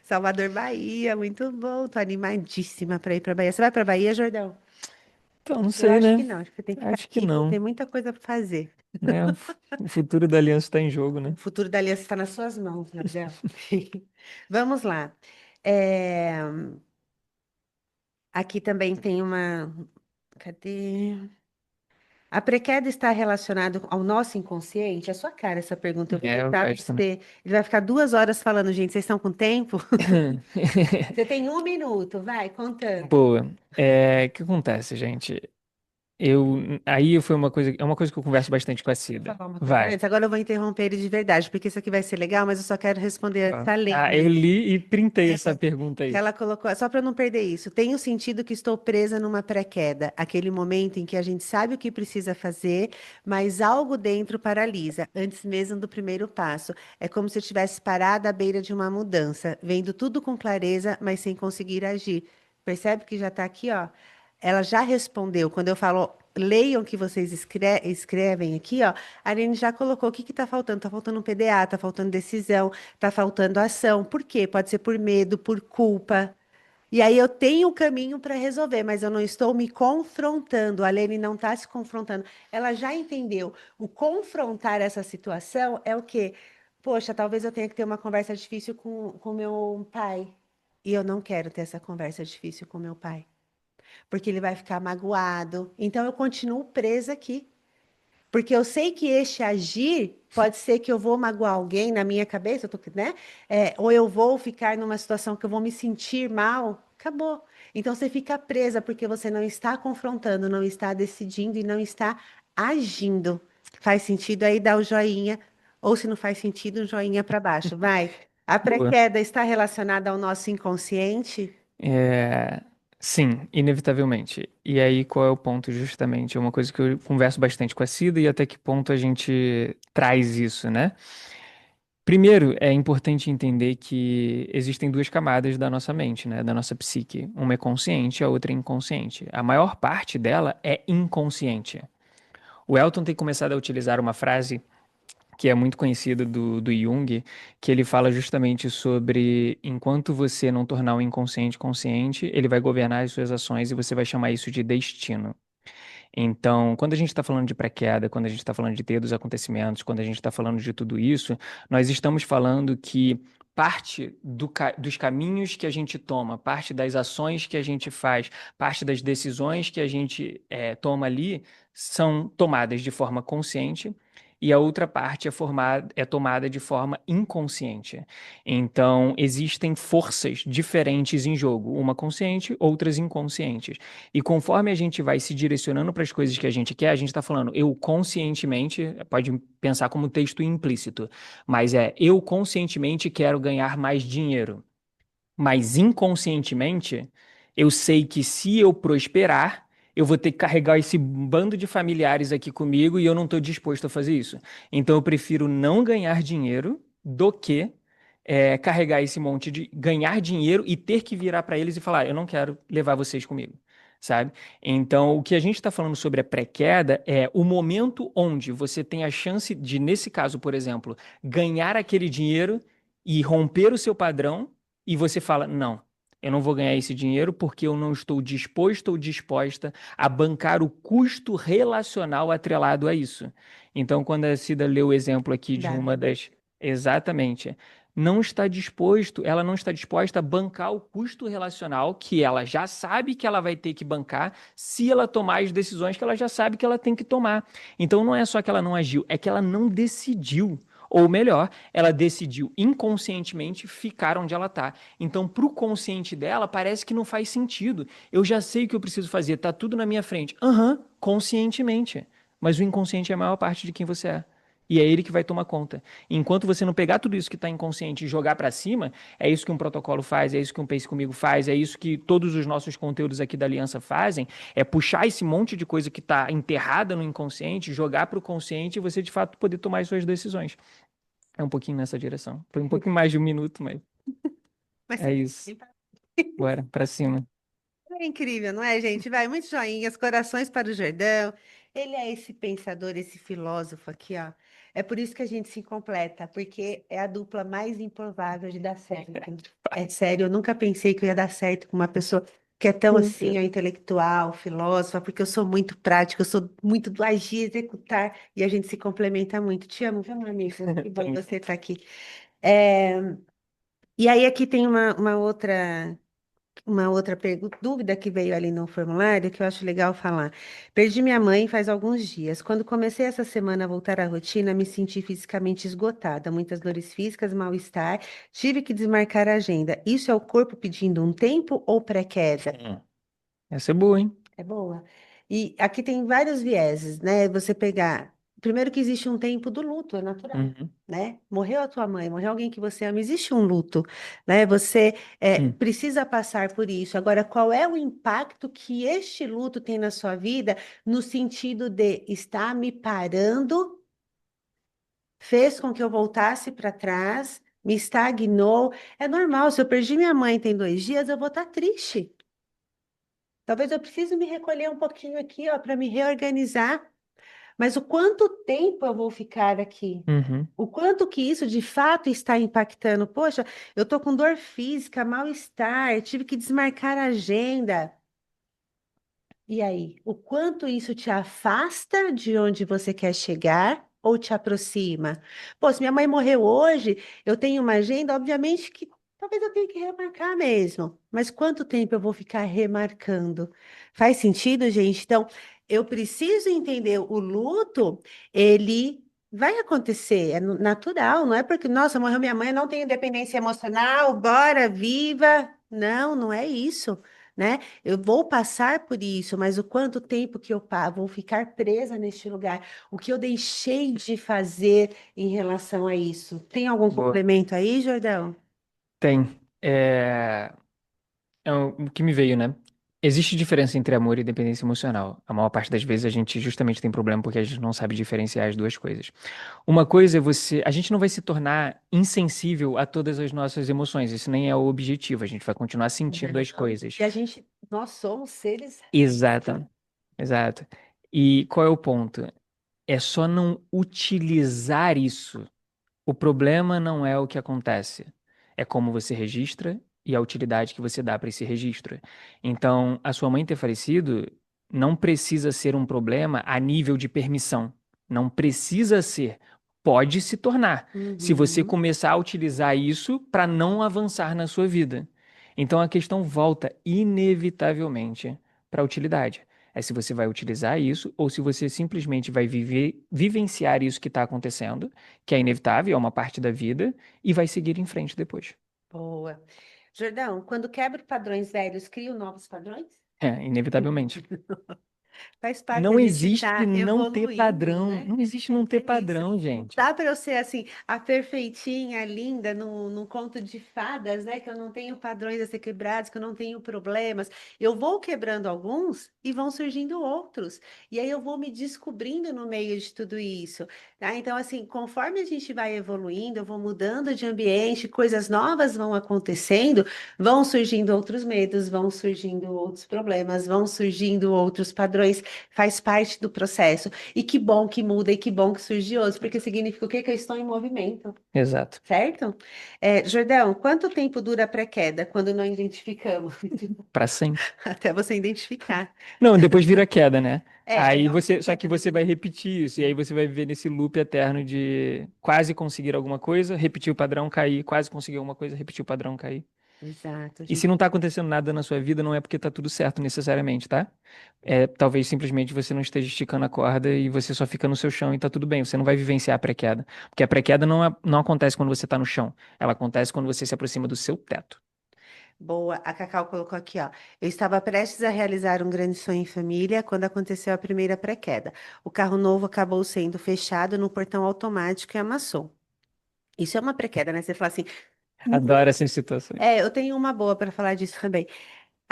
Salvador, Bahia, muito bom. Tô animadíssima para ir para Bahia. Você vai para Bahia, Jordão? Então, não Eu sei, acho que né? não, acho que você tem que ficar Acho que aqui, não, tem muita coisa para fazer. né? O futuro da aliança está em jogo, O né? futuro da aliança está nas suas mãos, Gabriel. Vamos lá. É, aqui também tem uma. Cadê? A pré-queda está relacionado ao nosso inconsciente? É sua cara essa pergunta. Eu vou É, o tentar resto, né? ser. Ele vai ficar 2 horas falando, gente. Vocês estão com tempo? Você tem 1 minuto, vai, contando. Boa. O que acontece, gente? Aí foi uma coisa, é uma coisa que eu converso bastante com a Deixa eu Cida. falar uma coisa Vai. antes. Agora eu vou interromper ele de verdade, porque isso aqui vai ser legal, mas eu só quero responder Ó. essa Ah, Lene. eu li e printei essa pergunta Que aí. ela colocou, só para não perder isso. Tenho sentido que estou presa numa pré-queda, aquele momento em que a gente sabe o que precisa fazer, mas algo dentro paralisa, antes mesmo do primeiro passo. É como se eu estivesse parada à beira de uma mudança, vendo tudo com clareza, mas sem conseguir agir. Percebe que já está aqui, ó. Ela já respondeu. Quando eu falo, leiam o que vocês escrevem aqui, ó. A Aline já colocou o que está faltando. Está faltando um PDA, está faltando decisão. Tá faltando ação. Por quê? Pode ser por medo, por culpa. E aí eu tenho o caminho para resolver, mas eu não estou me confrontando. A Lene não está se confrontando. Ela já entendeu. O confrontar essa situação é o quê? Poxa, talvez eu tenha que ter uma conversa difícil com meu pai. E eu não quero ter essa conversa difícil com meu pai, porque ele vai ficar magoado. Então eu continuo presa aqui. Porque eu sei que este agir pode ser que eu vou magoar alguém na minha cabeça, né? Ou eu vou ficar numa situação que eu vou me sentir mal. Acabou. Então você fica presa porque você não está confrontando, não está decidindo e não está agindo. Faz sentido aí dar o joinha, ou se não faz sentido, um joinha para baixo. Vai. A Boa. pré-queda está relacionada ao nosso inconsciente? É, sim, inevitavelmente. E aí, qual é o ponto justamente? É uma coisa que eu converso bastante com a Cida e até que ponto a gente traz isso, né? Primeiro, é importante entender que existem duas camadas da nossa mente, né? Da nossa psique. Uma é consciente, a outra é inconsciente. A maior parte dela é inconsciente. O Elton tem começado a utilizar uma frase que é muito conhecida do Jung, que ele fala justamente sobre enquanto você não tornar o inconsciente consciente, ele vai governar as suas ações e você vai chamar isso de destino. Então, quando a gente está falando de pré-queda, quando a gente está falando de ter dos acontecimentos, quando a gente está falando de tudo isso, nós estamos falando que parte dos caminhos que a gente toma, parte das ações que a gente faz, parte das decisões que a gente toma ali são tomadas de forma consciente. E a outra parte é tomada de forma inconsciente. Então, existem forças diferentes em jogo, uma consciente, outras inconscientes. E conforme a gente vai se direcionando para as coisas que a gente quer, a gente está falando, eu conscientemente, pode pensar como texto implícito, mas eu conscientemente quero ganhar mais dinheiro. Mas inconscientemente, eu sei que se eu prosperar, eu vou ter que carregar esse bando de familiares aqui comigo e eu não estou disposto a fazer isso. Então eu prefiro não ganhar dinheiro do que carregar esse monte de ganhar dinheiro e ter que virar para eles e falar, eu não quero levar vocês comigo. Sabe? Então, o que a gente está falando sobre a pré-queda é o momento onde você tem a chance de, nesse caso, por exemplo, ganhar aquele dinheiro e romper o seu padrão e você fala: não, eu não vou ganhar esse dinheiro porque eu não estou disposto ou disposta a bancar o custo relacional atrelado a isso. Então, quando a Cida leu o exemplo aqui de Dá. uma das. Exatamente. Não está disposto, ela não está disposta a bancar o custo relacional que ela já sabe que ela vai ter que bancar se ela tomar as decisões que ela já sabe que ela tem que tomar. Então não é só que ela não agiu, é que ela não decidiu. Ou melhor, ela decidiu inconscientemente ficar onde ela está. Então, para o consciente dela, parece que não faz sentido. Eu já sei o que eu preciso fazer, tá tudo na minha frente. Aham, conscientemente. Mas o inconsciente é a maior parte de quem você é. E é ele que vai tomar conta. Enquanto você não pegar tudo isso que está inconsciente e jogar para cima, é isso que um protocolo faz, é isso que um Pense Comigo faz, é isso que todos os nossos conteúdos aqui da Aliança fazem, é puxar esse monte de coisa que está enterrada no inconsciente, jogar para o consciente e você de fato poder tomar as suas decisões. É um pouquinho nessa direção. Foi um pouquinho mais de um minuto, mas Mas é isso. Bora, pra cima. é incrível, não é, gente? Vai, muitos joinhas, corações para o Jordão. Ele é esse pensador, esse filósofo aqui, ó. É por isso que a gente se completa, porque é a dupla mais improvável de dar certo. É sério, eu nunca pensei que eu ia dar certo com uma pessoa que é tão assim, ó, intelectual, filósofa, porque eu sou muito prática, eu sou muito do agir, executar, e a gente se complementa muito. Te amo, viu, meu amigo? Que bom Também. você estar aqui. É, e aí aqui tem uma outra dúvida que veio ali no formulário que eu acho legal falar. Perdi minha mãe faz alguns dias. Quando comecei essa semana a voltar à rotina, me senti fisicamente esgotada, muitas dores físicas, mal-estar, tive que desmarcar a agenda. Isso é o corpo pedindo um tempo ou pré-queda? Essa é boa, hein? É boa. E aqui tem vários vieses, né? Você pegar. Primeiro que existe um tempo do luto, é natural, Uhum. né? Morreu a tua mãe, morreu alguém que você ama, existe um luto, né? Você Hum. precisa passar por isso. Agora, qual é o impacto que este luto tem na sua vida, no sentido de estar me parando, fez com que eu voltasse para trás, me estagnou. É normal, se eu perdi minha mãe tem 2 dias, eu vou estar triste. Talvez eu precise me recolher um pouquinho aqui, ó, para me reorganizar. Mas o quanto tempo eu vou ficar aqui? Uhum. O quanto que isso de fato está impactando? Poxa, eu tô com dor física, mal-estar, tive que desmarcar a agenda. E aí, o quanto isso te afasta de onde você quer chegar ou te aproxima? Pô, se minha mãe morreu hoje, eu tenho uma agenda, obviamente que talvez eu tenha que remarcar mesmo. Mas quanto tempo eu vou ficar remarcando? Faz sentido, gente? Então, eu preciso entender o luto, ele vai acontecer, é natural, não é porque, nossa, morreu minha mãe, eu não tenho dependência emocional, bora, viva. Não, não é isso, né? Eu vou passar por isso, mas o quanto tempo que eu vou ficar presa neste lugar? O que eu deixei de fazer em relação a isso? Tem algum Boa. complemento aí, Jordão? Tem. O que me veio, né? Existe diferença entre amor e dependência emocional. A maior parte das vezes a gente justamente tem problema porque a gente não sabe diferenciar as duas coisas. Uma coisa é você. A gente não vai se tornar insensível a todas as nossas emoções. Isso nem é o objetivo. A gente vai continuar sentindo as coisas. E a gente, nós somos seres. Exato. Exato. E qual é o ponto? É só não utilizar isso. O problema não é o que acontece, é como você registra e a utilidade que você dá para esse registro. Então, a sua mãe ter falecido não precisa ser um problema a nível de permissão. Não precisa ser. Pode se tornar, se você Uhum. começar a utilizar isso para não avançar na sua vida. Então, a questão volta inevitavelmente para a utilidade. É se você vai utilizar isso ou se você simplesmente vai vivenciar isso que está acontecendo, que é inevitável, é uma parte da vida, e vai seguir em frente depois. Boa. Jordão, quando quebro padrões velhos, crio novos padrões? É, inevitavelmente. Faz parte, a Não gente existe está não ter evoluindo, padrão. né? Não existe não ter É isso. padrão, Não gente. dá para eu ser assim, a perfeitinha, linda, num conto de fadas, né? Que eu não tenho padrões a ser quebrados, que eu não tenho problemas. Eu vou quebrando alguns e vão surgindo outros. E aí eu vou me descobrindo no meio de tudo isso. Tá? Então, assim, conforme a gente vai evoluindo, eu vou mudando de ambiente, coisas novas vão acontecendo, vão surgindo outros medos, vão surgindo outros problemas, vão surgindo outros padrões. Faz parte do processo. E que bom que muda e que bom que surge outros, porque significa o quê? Que eu estou em movimento, Exato. certo? Jordão, quanto tempo dura a pré-queda quando não identificamos? Para sempre. Até você identificar. Não, depois vira queda, né? É Aí uma você, só que queda, você vai né? repetir isso, e aí você vai viver nesse loop eterno de quase conseguir alguma coisa, repetir o padrão, cair, quase conseguir alguma coisa, repetir o padrão, cair. Exato, E se gente. não tá acontecendo nada na sua vida, não é porque tá tudo certo necessariamente, tá? É, talvez simplesmente você não esteja esticando a corda e você só fica no seu chão e tá tudo bem. Você não vai vivenciar a pré-queda. Porque a pré-queda não acontece quando você tá no chão. Ela acontece quando você se aproxima do seu teto. Boa. A Cacau colocou aqui, ó. Eu estava prestes a realizar um grande sonho em família quando aconteceu a primeira pré-queda. O carro novo acabou sendo fechado no portão automático e amassou. Isso é uma pré-queda, né? Você fala assim. Adoro essas situações. Eu tenho uma boa para falar disso também.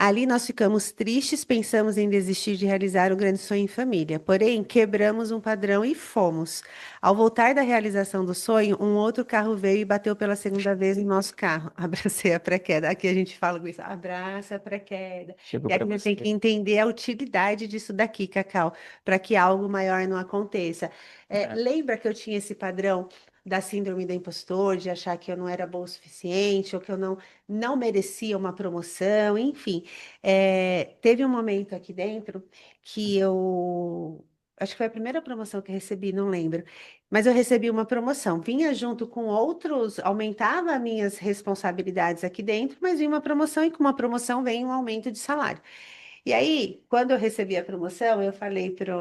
Ali nós ficamos tristes, pensamos em desistir de realizar o grande sonho em família. Porém, quebramos um padrão e fomos. Ao voltar da realização do sonho, um outro carro veio e bateu pela segunda vez no nosso carro. Abracei a pré-queda. Aqui a gente fala com isso, abraça a pré-queda. Chegou E para aqui você tem que você. entender a utilidade disso daqui, Cacau, para que algo maior não aconteça. É. Lembra que eu tinha esse padrão da síndrome do impostor, de achar que eu não era boa o suficiente, ou que eu não merecia uma promoção, enfim. Teve um momento aqui dentro que eu. Acho que foi a primeira promoção que eu recebi, não lembro. Mas eu recebi uma promoção. Vinha junto com outros, aumentava as minhas responsabilidades aqui dentro, mas vinha uma promoção e com uma promoção vem um aumento de salário. E aí, quando eu recebi a promoção, eu falei para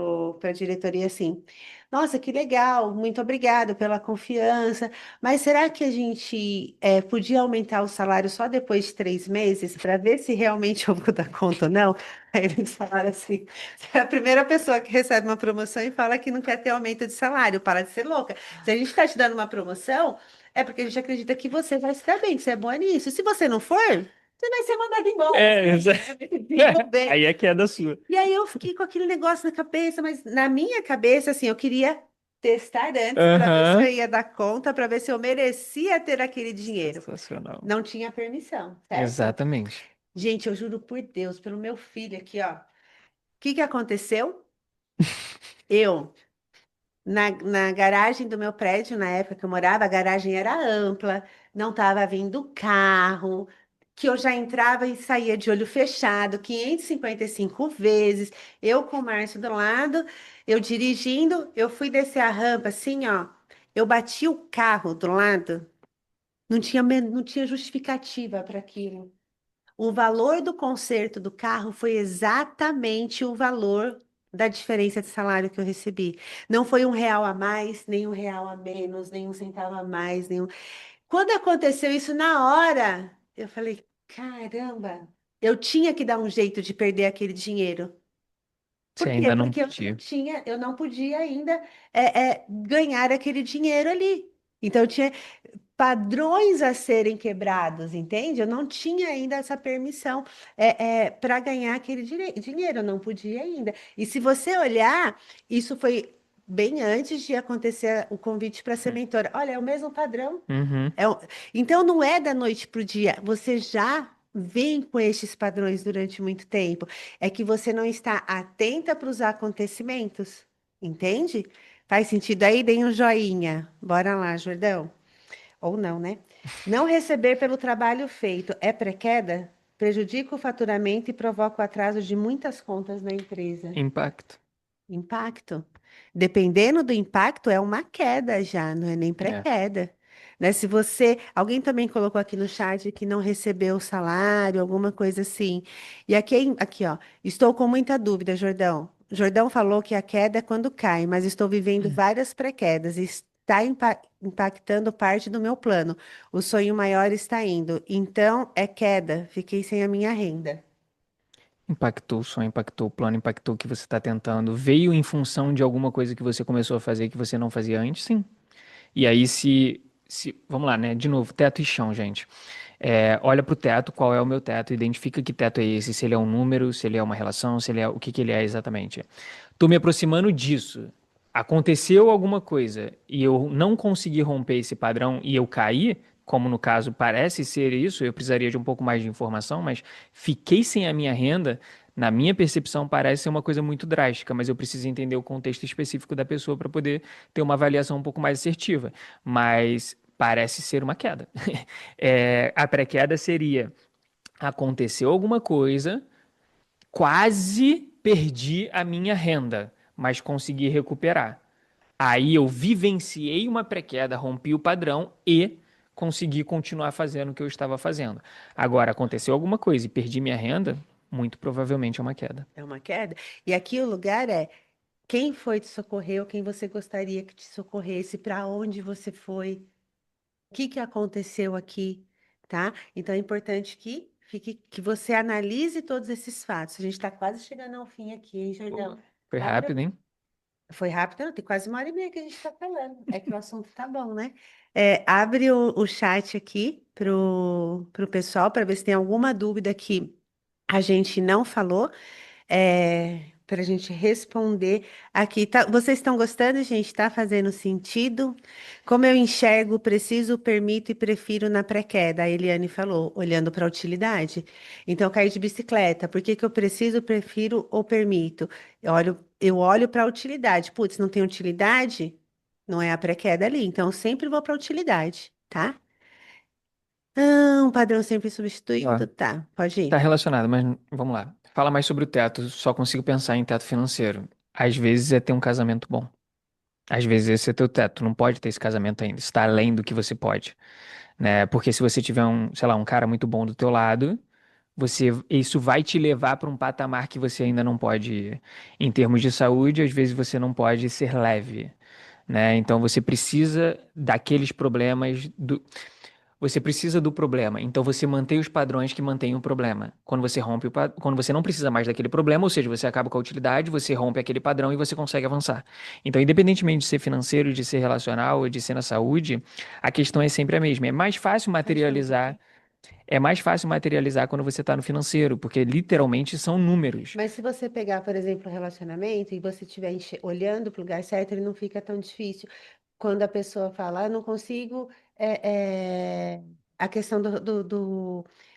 a diretoria assim: Nossa, que legal, muito obrigado pela confiança, mas será que a gente podia aumentar o salário só depois de 3 meses para ver se realmente eu vou dar conta ou não? Aí eles falaram assim: Você é a primeira pessoa que recebe uma promoção e fala que não quer ter aumento de salário, para de ser louca. Se a gente está te dando uma promoção, é porque a gente acredita que você vai se dar bem, que você é boa nisso. Se você não for, você vai ser mandado embora. É, exa- Desenvolver. Aí é queda sua. E aí eu fiquei com aquele negócio na cabeça, mas na minha cabeça, assim, eu queria testar antes para ver se eu Aham. ia dar conta, para ver se eu merecia ter aquele dinheiro. Sensacional. Não tinha permissão, certo? Exatamente. Gente, eu juro por Deus, pelo meu filho aqui, ó. O que que aconteceu? Eu na garagem do meu prédio, na época que eu morava, a garagem era ampla, não estava vindo carro, que eu já entrava e saía de olho fechado 555 vezes. Eu com o Márcio do lado, eu dirigindo, eu fui descer a rampa assim, ó. Eu bati o carro do lado, não tinha justificativa para aquilo. O valor do conserto do carro foi exatamente o valor da diferença de salário que eu recebi. Não foi R$ 1 a mais, nem R$ 1 a menos, nem um centavo a mais, nenhum. Quando aconteceu isso na hora, eu falei, caramba, eu tinha que dar um jeito de perder aquele dinheiro. Você Por quê? ainda não Porque podia. eu não podia ainda ganhar aquele dinheiro ali. Então, eu tinha padrões a serem quebrados, entende? Eu não tinha ainda essa permissão para ganhar aquele dinheiro, eu não podia ainda. E se você olhar, isso foi bem antes de acontecer o convite para ser mentora. Olha, é o mesmo padrão. Uhum. É o- Então, não é da noite para o dia, você já vem com estes padrões durante muito tempo. É que você não está atenta para os acontecimentos, entende? Faz sentido aí? Deem um joinha. Bora lá, Jordão. Ou não, né? Não receber pelo trabalho feito é pré-queda? Prejudica o faturamento e provoca o atraso de muitas contas na empresa. Impacto. Impacto. Dependendo do impacto, é uma queda já, não é nem É. pré-queda. Né? Se você. Alguém também colocou aqui no chat que não recebeu o salário, alguma coisa assim. E aqui, ó. Estou com muita dúvida, Jordão. Jordão falou que a queda é quando cai, mas estou vivendo várias pré-quedas e está impactando parte do meu plano. O sonho maior está indo. Então, é queda. Fiquei sem a minha renda. Impactou o sonho, impactou o plano, impactou o que você está tentando. Veio em função de alguma coisa que você começou a fazer que você não fazia antes, sim. E aí, vamos lá, né? De novo, teto e chão, gente. Olha pro teto, qual é o meu teto, identifica que teto é esse, se ele é um número, se ele é uma relação, se ele é o que que ele é exatamente. Tô me aproximando disso. Aconteceu alguma coisa e eu não consegui romper esse padrão e eu caí, como no caso parece ser isso, eu precisaria de um pouco mais de informação, mas fiquei sem a minha renda. Na minha percepção, parece ser uma coisa muito drástica, mas eu preciso entender o contexto específico da pessoa para poder ter uma avaliação um pouco mais assertiva. Mas parece ser uma queda. A pré-queda seria: aconteceu alguma coisa, quase perdi a minha renda, mas consegui recuperar. Aí eu vivenciei uma pré-queda, rompi o padrão e consegui continuar fazendo o que eu estava fazendo. Agora, aconteceu alguma coisa e perdi minha renda, muito provavelmente é uma queda. É uma queda. E aqui o lugar é. Quem foi te socorrer ou quem você gostaria que te socorresse? Para onde você foi? O que que aconteceu aqui? Tá? Então é importante que você analise todos esses fatos. A gente está quase chegando ao fim aqui, hein, Jordão? Foi Abre... rápido, hein? Foi rápido, não, tem quase 1 hora e meia que a gente está falando. É que o assunto tá bom, né? Abre o chat aqui pro pessoal para ver se tem alguma dúvida aqui a gente não falou, para a gente responder aqui. Vocês estão gostando, gente? Está fazendo sentido? Como eu enxergo, preciso, permito e prefiro na pré-queda? A Eliane falou, olhando para a utilidade. Então, eu caí de bicicleta. Por que que eu preciso, prefiro ou permito? Eu olho para a utilidade. Putz, não tem utilidade? Não é a pré-queda ali. Então, eu sempre vou para a utilidade, tá? Um padrão sempre Ó, substituído, tá? Pode tá ir. relacionado, mas vamos lá. Fala mais sobre o teto, só consigo pensar em teto financeiro. Às vezes é ter um casamento bom. Às vezes esse é teu teto, não pode ter esse casamento ainda, está além do que você pode, né? Porque se você tiver um, sei lá, um cara muito bom do teu lado, isso vai te levar para um patamar que você ainda não pode ir. Em termos de saúde, às vezes você não pode ser leve, né? Então você precisa daqueles problemas você precisa do problema, então você mantém os padrões que mantêm o problema. Quando você rompe quando você não precisa mais daquele problema, ou seja, você acaba com a utilidade, você rompe aquele padrão e você consegue avançar. Então, independentemente de ser financeiro, de ser relacional, ou de ser na saúde, a questão é sempre a mesma. Pode falar um pouquinho. É mais fácil materializar quando você está no financeiro, porque literalmente são números. Mas se você pegar, por exemplo, o relacionamento e você estiver olhando para o lugar certo, ele não fica tão difícil. Quando a pessoa fala, não consigo, a questão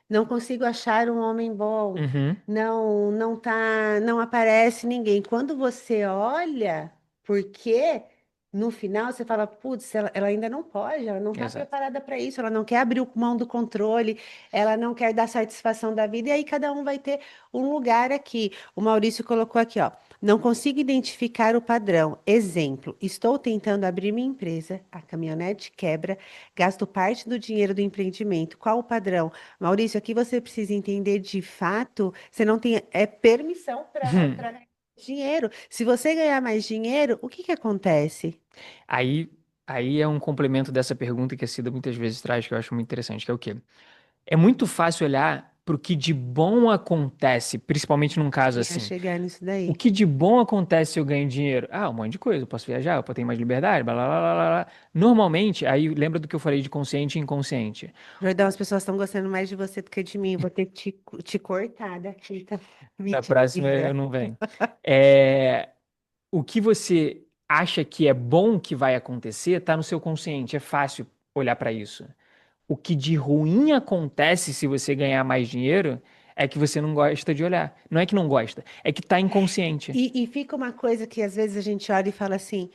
não consigo achar um homem bom, Uhum, não aparece ninguém. Quando você olha, por quê? No final você fala, putz, ela ainda não pode, ela não está exato. preparada para isso, ela não quer abrir mão do controle, ela não quer dar satisfação da vida, e aí cada um vai ter um lugar aqui. O Maurício colocou aqui, ó. Não consigo identificar o padrão. Exemplo: estou tentando abrir minha empresa, a caminhonete quebra, gasto parte do dinheiro do empreendimento. Qual o padrão? Maurício, aqui você precisa entender de fato, você não tem permissão para ganhar dinheiro. Se você ganhar mais dinheiro, o que que acontece? Aí, aí é um complemento dessa pergunta que a Cida muitas vezes traz, que eu acho muito interessante, que é o quê? É muito fácil olhar para o que de bom acontece, principalmente num caso Ia assim. chegar nisso O daí. que de bom acontece se eu ganho dinheiro? Ah, um monte de coisa. Eu posso viajar, eu tenho mais liberdade, blá, blá, blá, blá, blá. Normalmente, aí lembra do que eu falei de consciente e inconsciente. Jordão, as pessoas estão gostando mais de você do que de mim. Vou ter que te cortar daqui, tá? Da próxima eu Mentira. não venho. É, o que você acha que é bom que vai acontecer está no seu consciente. É fácil olhar para isso. O que de ruim acontece se você ganhar mais dinheiro é que você não gosta de olhar. Não é que não gosta, é que está inconsciente. E fica uma coisa que às vezes a gente olha e fala assim: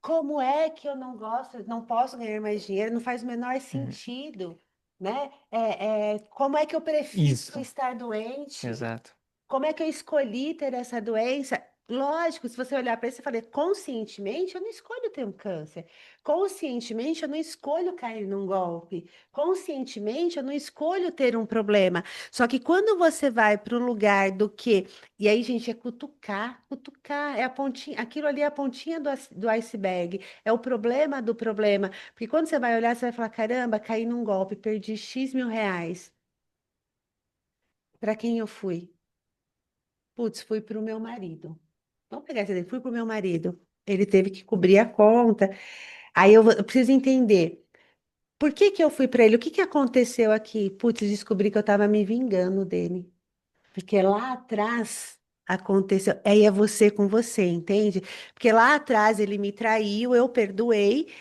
como é que eu não gosto, não posso ganhar mais dinheiro? Não faz o menor Uhum. sentido, né? Como é que eu prefiro Isso, estar doente? exato. Como é que eu escolhi ter essa doença? Lógico, se você olhar para isso e falar, conscientemente, eu não escolho ter um câncer. Conscientemente, eu não escolho cair num golpe. Conscientemente, eu não escolho ter um problema. Só que quando você vai para o lugar do que. E aí, gente, é cutucar, cutucar. É a pontinha, aquilo ali é a pontinha do iceberg. É o problema do problema. Porque quando você vai olhar, você vai falar: caramba, caí num golpe, perdi X mil reais. Para quem eu fui? Putz, fui para o meu marido. Vamos pegar esse exemplo. Fui para o meu marido. Ele teve que cobrir a conta. Aí eu preciso entender. Por que que eu fui para ele? O que que aconteceu aqui? Putz, descobri que eu estava me vingando dele. Porque lá atrás aconteceu. Aí é você com você, entende? Porque lá atrás ele me traiu, eu perdoei,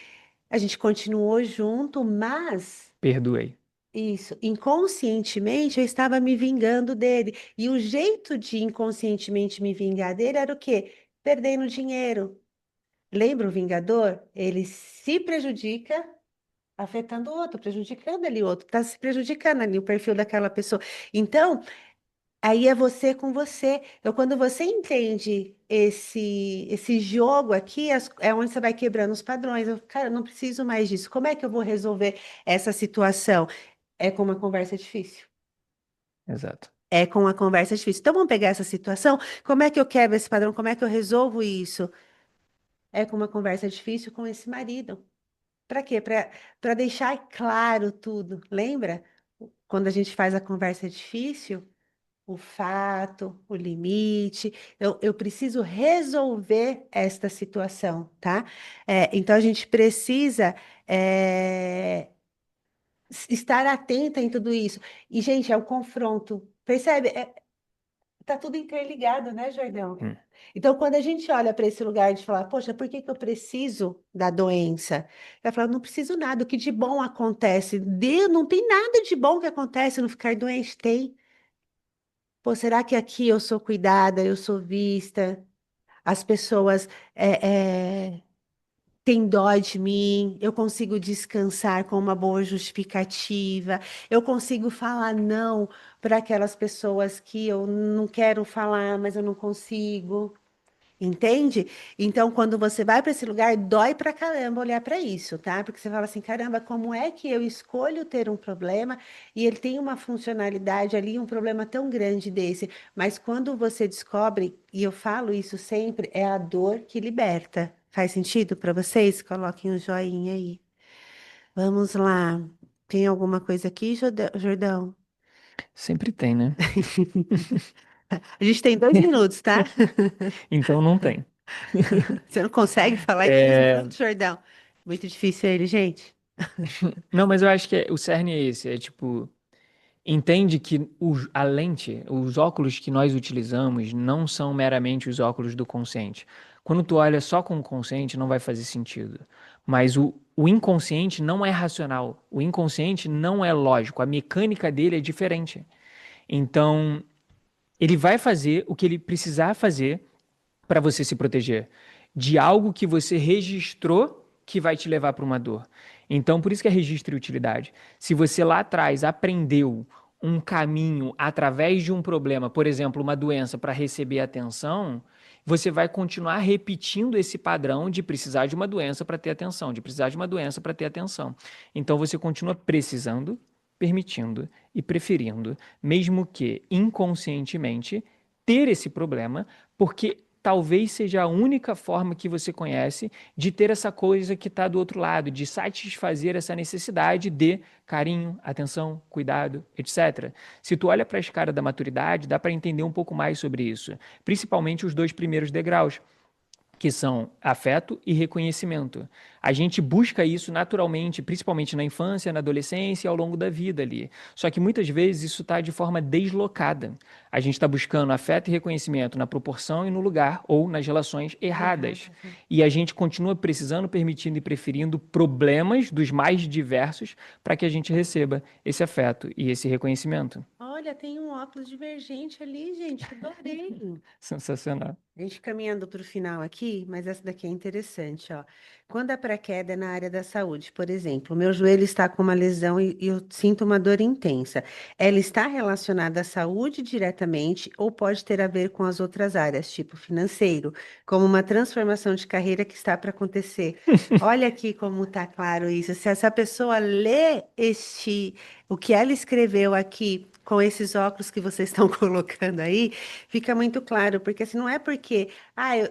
a gente continuou junto, mas. Perdoei. Isso, inconscientemente eu estava me vingando dele. E o jeito de inconscientemente me vingar dele era o quê? Perdendo dinheiro. Lembra o Vingador? Ele se prejudica afetando o outro, prejudicando ali o outro, está se prejudicando ali o perfil daquela pessoa. Então, aí é você com você. Então, quando você entende esse jogo aqui, é onde você vai quebrando os padrões. Cara, eu não preciso mais disso. Como é que eu vou resolver essa situação? É com uma conversa difícil. Exato. É com uma conversa difícil. Então, vamos pegar essa situação. Como é que eu quebro esse padrão? Como é que eu resolvo isso? É com uma conversa difícil com esse marido. Para quê? Para deixar claro tudo. Lembra? Quando a gente faz a conversa difícil, o fato, o limite. Eu preciso resolver esta situação, tá? Então, a gente precisa. Estar atenta em tudo isso. E, gente, é o confronto. Percebe? Tá tudo interligado, né, Jordão? Hum. Então, quando a gente olha para esse lugar de falar, poxa, por que que eu preciso da doença? Ela fala, não preciso nada, o que de bom acontece? Não tem nada de bom que acontece no ficar doente, tem. Pô, será que aqui eu sou cuidada, eu sou vista? As pessoas têm dó de mim? Eu consigo descansar com uma boa justificativa? Eu consigo falar não para aquelas pessoas que eu não quero falar, mas eu não consigo? Entende? Então, quando você vai para esse lugar, dói pra caramba olhar para isso, tá? Porque você fala assim, caramba, como é que eu escolho ter um problema e ele tem uma funcionalidade ali, um problema tão grande desse? Mas quando você descobre, e eu falo isso sempre, é a dor que liberta. Faz sentido para vocês? Coloquem um joinha aí. Vamos lá. Tem alguma coisa aqui, Jordão? Sempre tem, né? A gente tem 2 minutos, tá? Então não tem. Você não consegue falar em 2 minutos, É, Jordão? Muito difícil ele, gente. não, mas eu acho que o cerne é esse, é tipo, entende que a lente, os óculos que nós utilizamos não são meramente os óculos do consciente. Quando tu olha só com o consciente, não vai fazer sentido. Mas o inconsciente não é racional. O inconsciente não é lógico. A mecânica dele é diferente. Então, ele vai fazer o que ele precisar fazer para você se proteger de algo que você registrou que vai te levar para uma dor. Então, por isso que é registro e utilidade. Se você lá atrás aprendeu um caminho através de um problema, por exemplo, uma doença para receber atenção, você vai continuar repetindo esse padrão de precisar de uma doença para ter atenção, de precisar de uma doença para ter atenção. Então você continua precisando, permitindo e preferindo, mesmo que inconscientemente, ter esse problema, porque talvez seja a única forma que você conhece de ter essa coisa que está do outro lado, de satisfazer essa necessidade de carinho, atenção, cuidado, etc. Se tu olha para a escala da maturidade, dá para entender um pouco mais sobre isso, principalmente os 2 primeiros degraus, que são afeto e reconhecimento. A gente busca isso naturalmente, principalmente na infância, na adolescência e ao longo da vida ali. Só que muitas vezes isso está de forma deslocada. A gente está buscando afeto e reconhecimento na proporção e no lugar ou nas relações erradas. Erradas, né? E a gente continua precisando, permitindo e preferindo problemas dos mais diversos para que a gente receba esse afeto e esse reconhecimento. Olha, tem um óculos divergente ali, gente. Adorei. Sensacional. A gente caminhando para o final aqui, mas essa daqui é interessante, ó. Quando a pré-queda é na área da saúde, por exemplo, o meu joelho está com uma lesão e eu sinto uma dor intensa. Ela está relacionada à saúde diretamente ou pode ter a ver com as outras áreas, tipo financeiro, como uma transformação de carreira que está para acontecer. Olha aqui como está claro isso. Se essa pessoa lê o que ela escreveu aqui com esses óculos que vocês estão colocando aí, fica muito claro, porque assim, não é porque,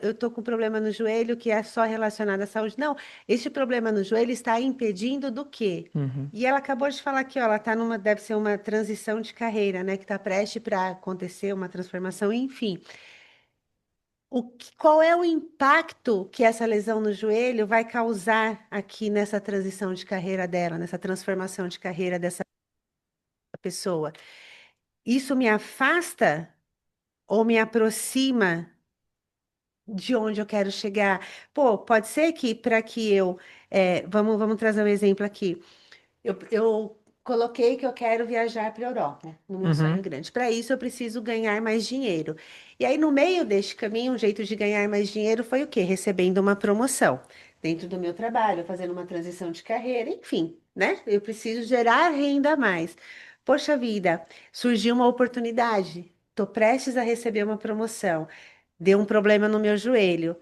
eu tô com problema no joelho que é só relacionado à saúde. Não, este problema no joelho está impedindo do quê? Uhum. E ela acabou de falar aqui, ó, ela tá deve ser uma transição de carreira, né, que está prestes para acontecer, uma transformação, enfim. Qual é o impacto que essa lesão no joelho vai causar aqui nessa transição de carreira dela, nessa transformação de carreira dessa pessoa? Isso me afasta ou me aproxima de onde eu quero chegar? Pô, pode ser que para que vamos trazer um exemplo aqui. Eu coloquei que eu quero viajar para a Europa, no meu sonho Uhum. grande. Para isso, eu preciso ganhar mais dinheiro. E aí, no meio deste caminho, um jeito de ganhar mais dinheiro foi o quê? Recebendo uma promoção dentro do meu trabalho, fazendo uma transição de carreira, enfim, né? Eu preciso gerar renda a mais. Poxa vida, surgiu uma oportunidade. Estou prestes a receber uma promoção. Deu um problema no meu joelho.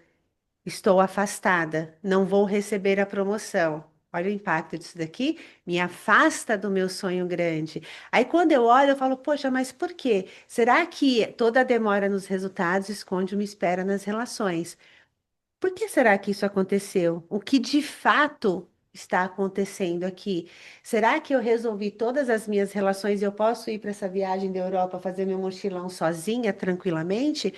Estou afastada, não vou receber a promoção. Olha o impacto disso daqui, me afasta do meu sonho grande. Aí quando eu olho, eu falo, poxa, mas por quê? Será que toda a demora nos resultados esconde uma espera nas relações? Por que será que isso aconteceu? O que de fato está acontecendo aqui? Será que eu resolvi todas as minhas relações e eu posso ir para essa viagem da Europa fazer meu mochilão sozinha, tranquilamente?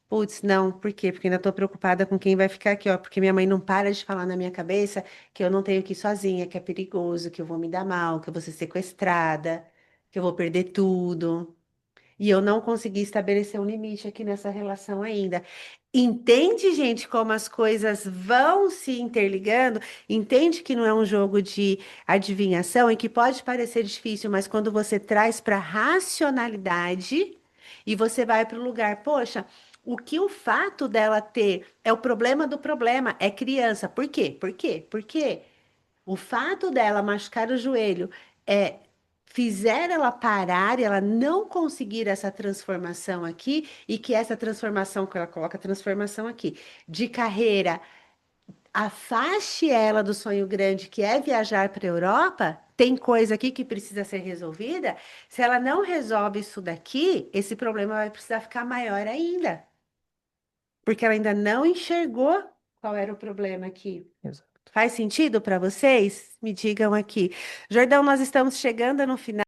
Putz, não, por quê? Porque ainda estou preocupada com quem vai ficar aqui, ó. Porque minha mãe não para de falar na minha cabeça que eu não tenho que ir sozinha, que é perigoso, que eu vou me dar mal, que eu vou ser sequestrada, que eu vou perder tudo. E eu não consegui estabelecer um limite aqui nessa relação ainda. Entende, gente, como as coisas vão se interligando? Entende que não é um jogo de adivinhação e que pode parecer difícil, mas quando você traz para racionalidade e você vai para o lugar, poxa, o que o fato dela ter é o problema do problema, é criança. Por quê? Por quê? Por quê? O fato dela machucar o joelho é fizer ela parar e ela não conseguir essa transformação aqui e que essa transformação que ela coloca transformação aqui de carreira afaste ela do sonho grande que é viajar para a Europa. Tem coisa aqui que precisa ser resolvida. Se ela não resolve isso daqui, esse problema vai precisar ficar maior ainda, porque ela ainda não enxergou qual era o problema aqui. Exato. Faz sentido para vocês? Me digam aqui. Jordão, nós estamos chegando no final.